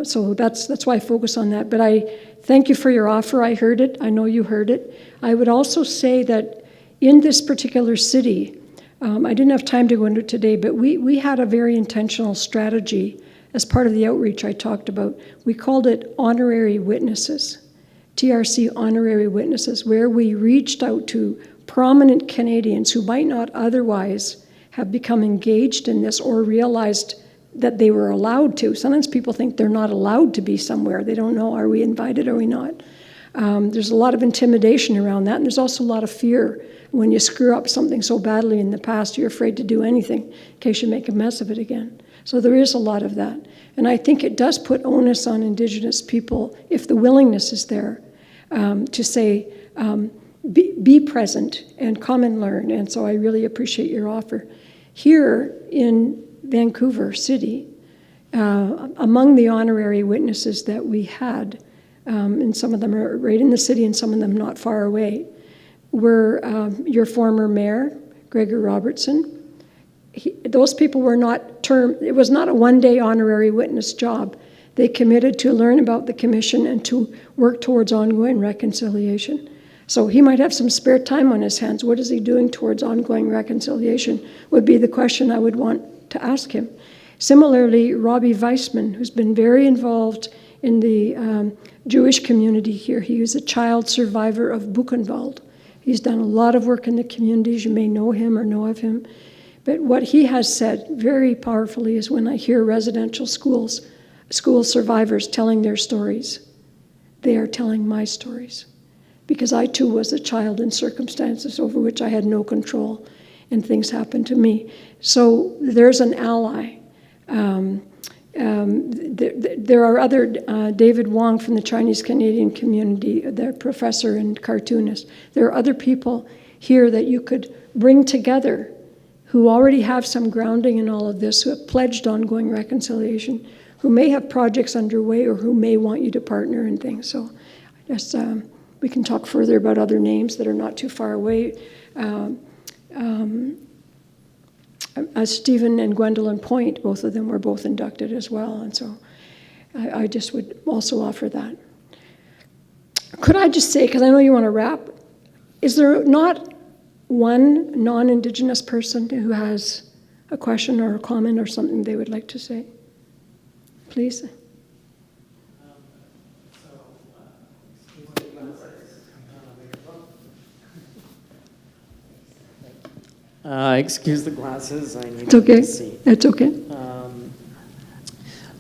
So that's why I focus on that. But I thank you for your offer. I heard it. I know you heard it. I would also say that in this particular city, I didn't have time to go into it today, but we had a very intentional strategy as part of the outreach I talked about. We called it honorary witnesses, TRC honorary witnesses, where we reached out to prominent Canadians who might not otherwise have become engaged in this or realized that they were allowed to. Sometimes people think they're not allowed to be somewhere. They don't know, are we invited or are we not? There's a lot of intimidation around that, and there's also a lot of fear. When you screw up something so badly in the past, you're afraid to do anything in case you make a mess of it again. So there is a lot of that. And I think it does put onus on Indigenous people, if the willingness is there, to say, be present and come and learn. And so I really appreciate your offer. Here in Vancouver City, among the honorary witnesses that we had, and some of them are right in the city and some of them not far away, were your former mayor, Gregor Robertson. Those people were not it was not a one-day honorary witness job. They committed to learn about the commission and to work towards ongoing reconciliation. So he might have some spare time on his hands. What is he doing towards ongoing reconciliation would be the question I would want to ask him. Similarly, Robbie Weissman, who's been very involved in the Jewish community here. He was a child survivor of Buchenwald. He's done a lot of work in the communities. You may know him or know of him. But what he has said very powerfully is when I hear residential school survivors telling their stories, they are telling my stories. Because I too was a child in circumstances over which I had no control, and things happened to me. So there's an ally. There are other, David Wong from the Chinese Canadian community, the professor and cartoonist. There are other people here that you could bring together who already have some grounding in all of this, who have pledged ongoing reconciliation, who may have projects underway or who may want you to partner in things. So I guess we can talk further about other names that are not too far away. Stephen and Gwendolyn Point, both of them were both inducted as well, and so I just would also offer that. Could I just say, because I know you want to wrap, is there not one non-Indigenous person who has a question or a comment or something they would like to say? Please. Excuse the glasses, I need It's okay. to see. It's okay.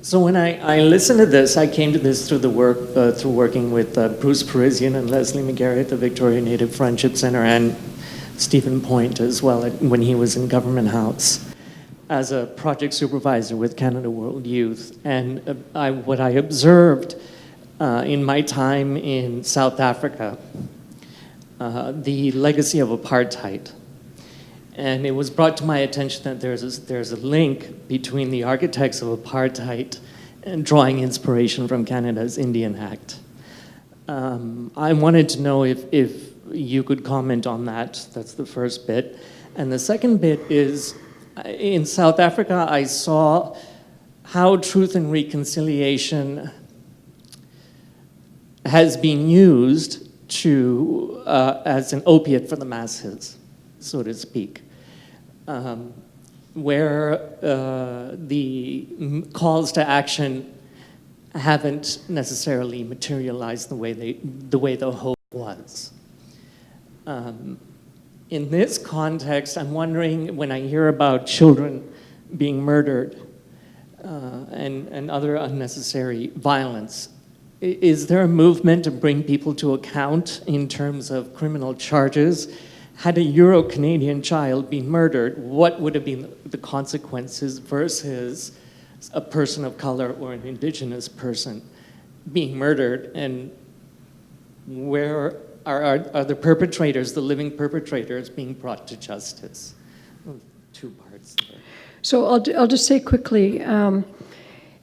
So when I listened to this, I came to this through the work, through working with Bruce Parisian and Leslie McGarry at the Victoria Native Friendship Center and Stephen Point as well when he was in Government House as a project supervisor with Canada World Youth. And what I observed in my time in South Africa, the legacy of apartheid. And it was brought to my attention that there's a link between the architects of apartheid and drawing inspiration from Canada's Indian Act. I wanted to know if you could comment on that. That's the first bit. And the second bit is, in South Africa, I saw how truth and reconciliation has been used to as an opiate for the masses, so to speak, where the calls to action haven't necessarily materialized the way the hope was. In this context, I'm wondering, when I hear about children being murdered and other unnecessary violence, is there a movement to bring people to account in terms of criminal charges? Had a Euro-Canadian child been murdered, what would have been the consequences versus a person of color or an Indigenous person being murdered? And where are the perpetrators, the living perpetrators, being brought to justice? Two parts there. So I'll just say quickly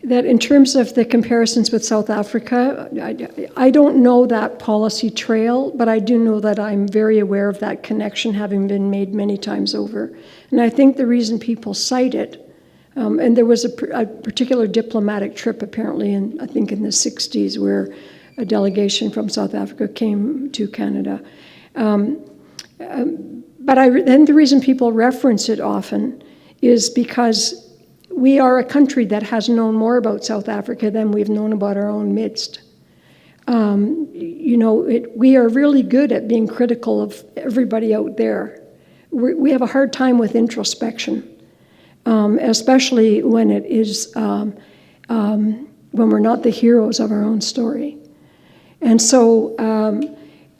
that in terms of the comparisons with South Africa, I don't know that policy trail, but I do know that I'm very aware of that connection having been made many times over. And I think the reason people cite it, and there was a particular diplomatic trip apparently I think in the 60s where a delegation from South Africa came to Canada. But then the reason people reference it often is because we are a country that has known more about South Africa than we've known about our own midst. We are really good at being critical of everybody out there. We have a hard time with introspection, especially when it is when we're not the heroes of our own story. And so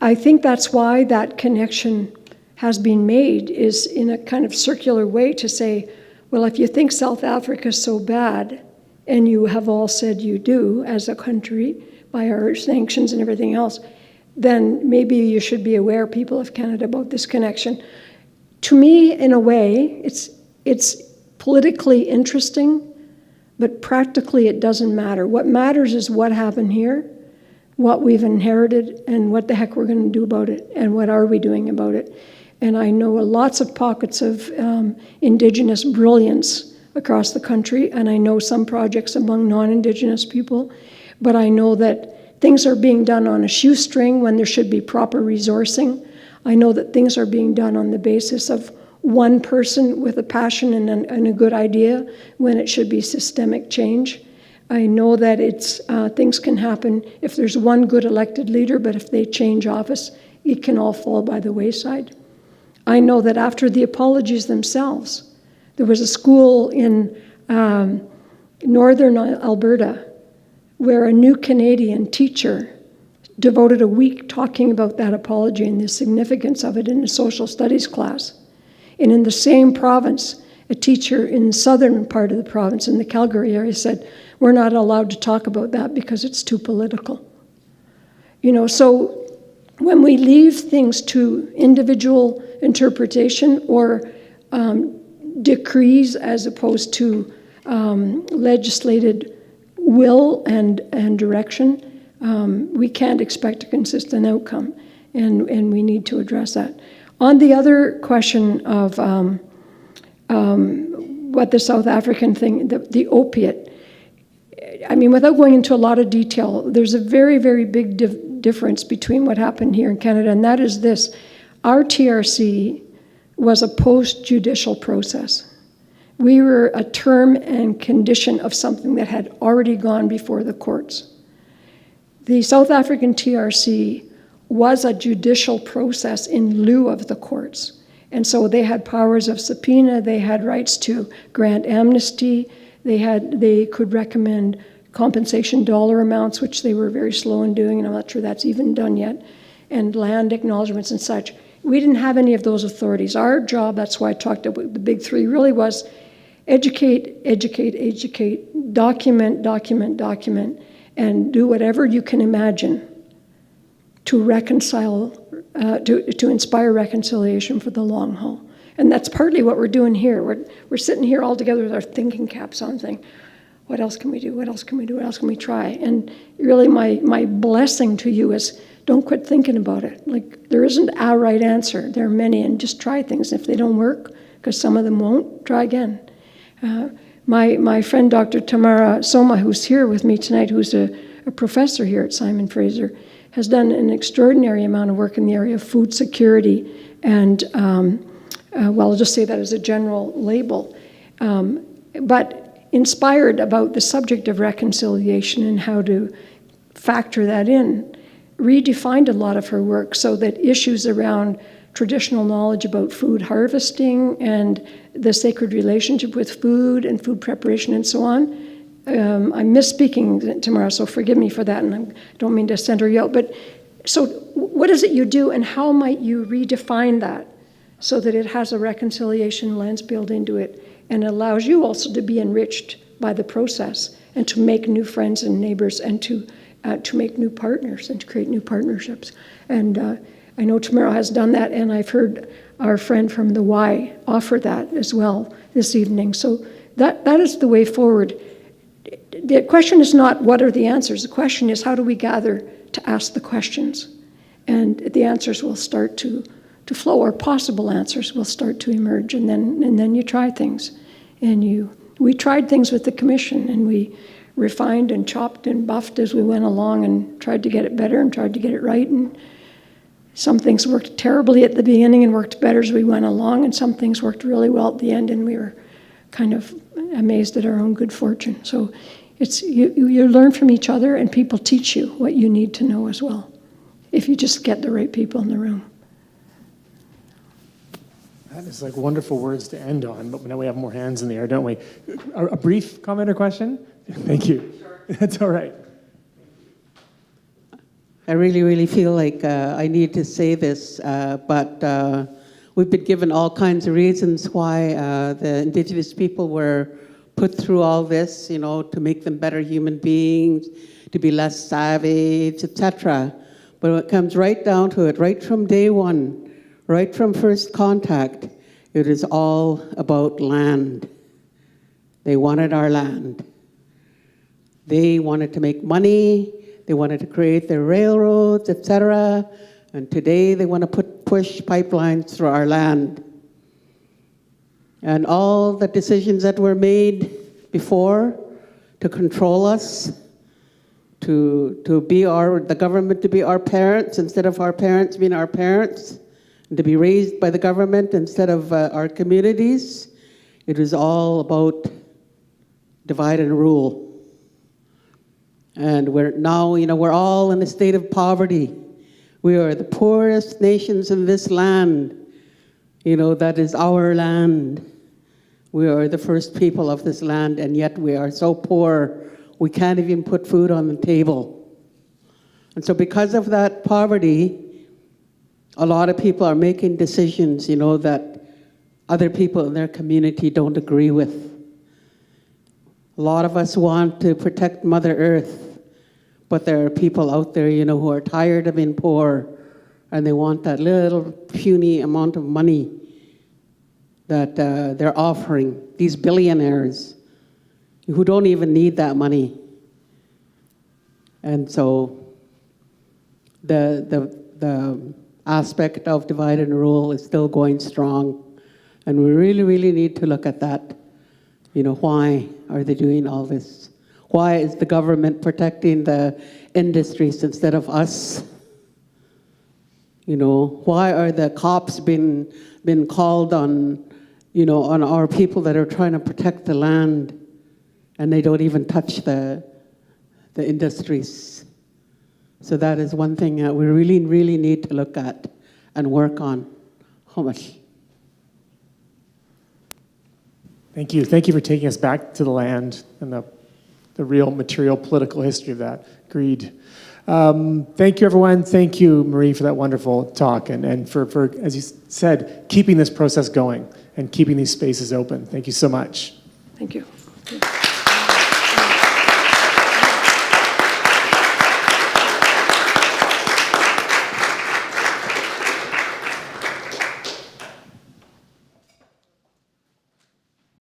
I think that's why that connection has been made, is in a kind of circular way to say, well, if you think South Africa is so bad, and you have all said you do as a country by our sanctions and everything else, then maybe you should be aware, people of Canada, about this connection. To me, in a way, it's politically interesting, but practically it doesn't matter. What matters is what happened here, what we've inherited, and what the heck we're going to do about it, and what are we doing about it. And I know lots of pockets of Indigenous brilliance across the country, and I know some projects among non-Indigenous people, but I know that things are being done on a shoestring when there should be proper resourcing. I know that things are being done on the basis of one person with a passion and a good idea when it should be systemic change. I know that things can happen if there's one good elected leader, but if they change office, it can all fall by the wayside. I know that after the apologies themselves, there was a school in northern Alberta where a new Canadian teacher devoted a week talking about that apology and the significance of it in a social studies class. And in the same province, a teacher in the southern part of the province, in the Calgary area, said, we're not allowed to talk about that because it's too political. So when we leave things to individual interpretation or decrees as opposed to legislated will and direction, we can't expect a consistent outcome, and we need to address that. On the other question of what the South African thing, the opiate, I mean, without going into a lot of detail, there's a very, very big difference between what happened here in Canada, and that is this. Our TRC was a post-judicial process. We were a term and condition of something that had already gone before the courts. The South African TRC was a judicial process in lieu of the courts. And so they had powers of subpoena, they had rights to grant amnesty, they could recommend compensation dollar amounts, which they were very slow in doing, and I'm not sure that's even done yet, and land acknowledgements and such. We didn't have any of those authorities. Our job, that's why I talked about the big three, really was educate, educate, educate, document, document, document, and do whatever you can imagine to reconcile, to inspire reconciliation for the long haul. And that's partly what we're doing here. We're sitting here all together with our thinking caps on, saying, what else can we do? What else can we do? What else can we try? And really my blessing to you is don't quit thinking about it. Like, there isn't a right answer. There are many, and just try things. If they don't work, because some of them won't, try again. My friend Dr. Tamara Soma, who's here with me tonight, who's a professor here at Simon Fraser, has done an extraordinary amount of work in the area of food security and, well, I'll just say that as a general label, but inspired about the subject of reconciliation and how to factor that in, redefined a lot of her work so that issues around traditional knowledge about food harvesting and the sacred relationship with food and food preparation and so on. I'm misspeaking tomorrow, so forgive me for that, and I don't mean to center you out. But so what is it you do, and how might you redefine that so that it has a reconciliation lens built into it and allows you also to be enriched by the process and to make new friends and neighbors and to to make new partners and to create new partnerships. And I know Tamara has done that, and I've heard our friend from the Y offer that as well this evening. So that is the way forward. The question is not what are the answers. The question is how do we gather to ask the questions? And the answers will start to flow, or possible answers will start to emerge, and then you try things. And we tried things with the commission, and we refined and chopped and buffed as we went along and tried to get it better and tried to get it right. And some things worked terribly at the beginning and worked better as we went along, and some things worked really well at the end, and we were kind of amazed at our own good fortune. So it's you learn from each other, and people teach you what you need to know as well, if you just get the right people in the room. That is like wonderful words to end on, but now we have more hands in the air, don't we? A brief comment or question? Thank you. Sure. That's all right. I really, really feel like I need to say this, but we've been given all kinds of reasons why the Indigenous people were put through all this, to make them better human beings, to be less savage, etc. But when it comes right down to it, right from day one, right from first contact, it is all about land. They wanted our land. They wanted to make money. They wanted to create their railroads, etc. And today they want to push pipelines through our land. And all the decisions that were made before to control us, to be the government to be our parents instead of our parents being our parents, and to be raised by the government instead of our communities, it was all about divide and rule. And we're now, we're all in a state of poverty. We are the poorest nations in this land. That is our land. We are the first people of this land, and yet we are so poor, we can't even put food on the table. And so because of that poverty, a lot of people are making decisions, that other people in their community don't agree with. A lot of us want to protect Mother Earth, but there are people out there, who are tired of being poor, and they want that little puny amount of money that they're offering, these billionaires who don't even need that money. And so the aspect of divide and rule is still going strong, and we really, really need to look at that. Why are they doing all this? Why is the government protecting the industries instead of us? Why are the cops been called on, on our people that are trying to protect the land, and they don't even touch the industries? So that is one thing that we really, really need to look at and work on. How much? Thank you. Thank you for taking us back to the land and the real material political history of that. Agreed. Thank you, everyone. Thank you, Marie, for that wonderful talk and for, as you said, keeping this process going and keeping these spaces open. Thank you so much.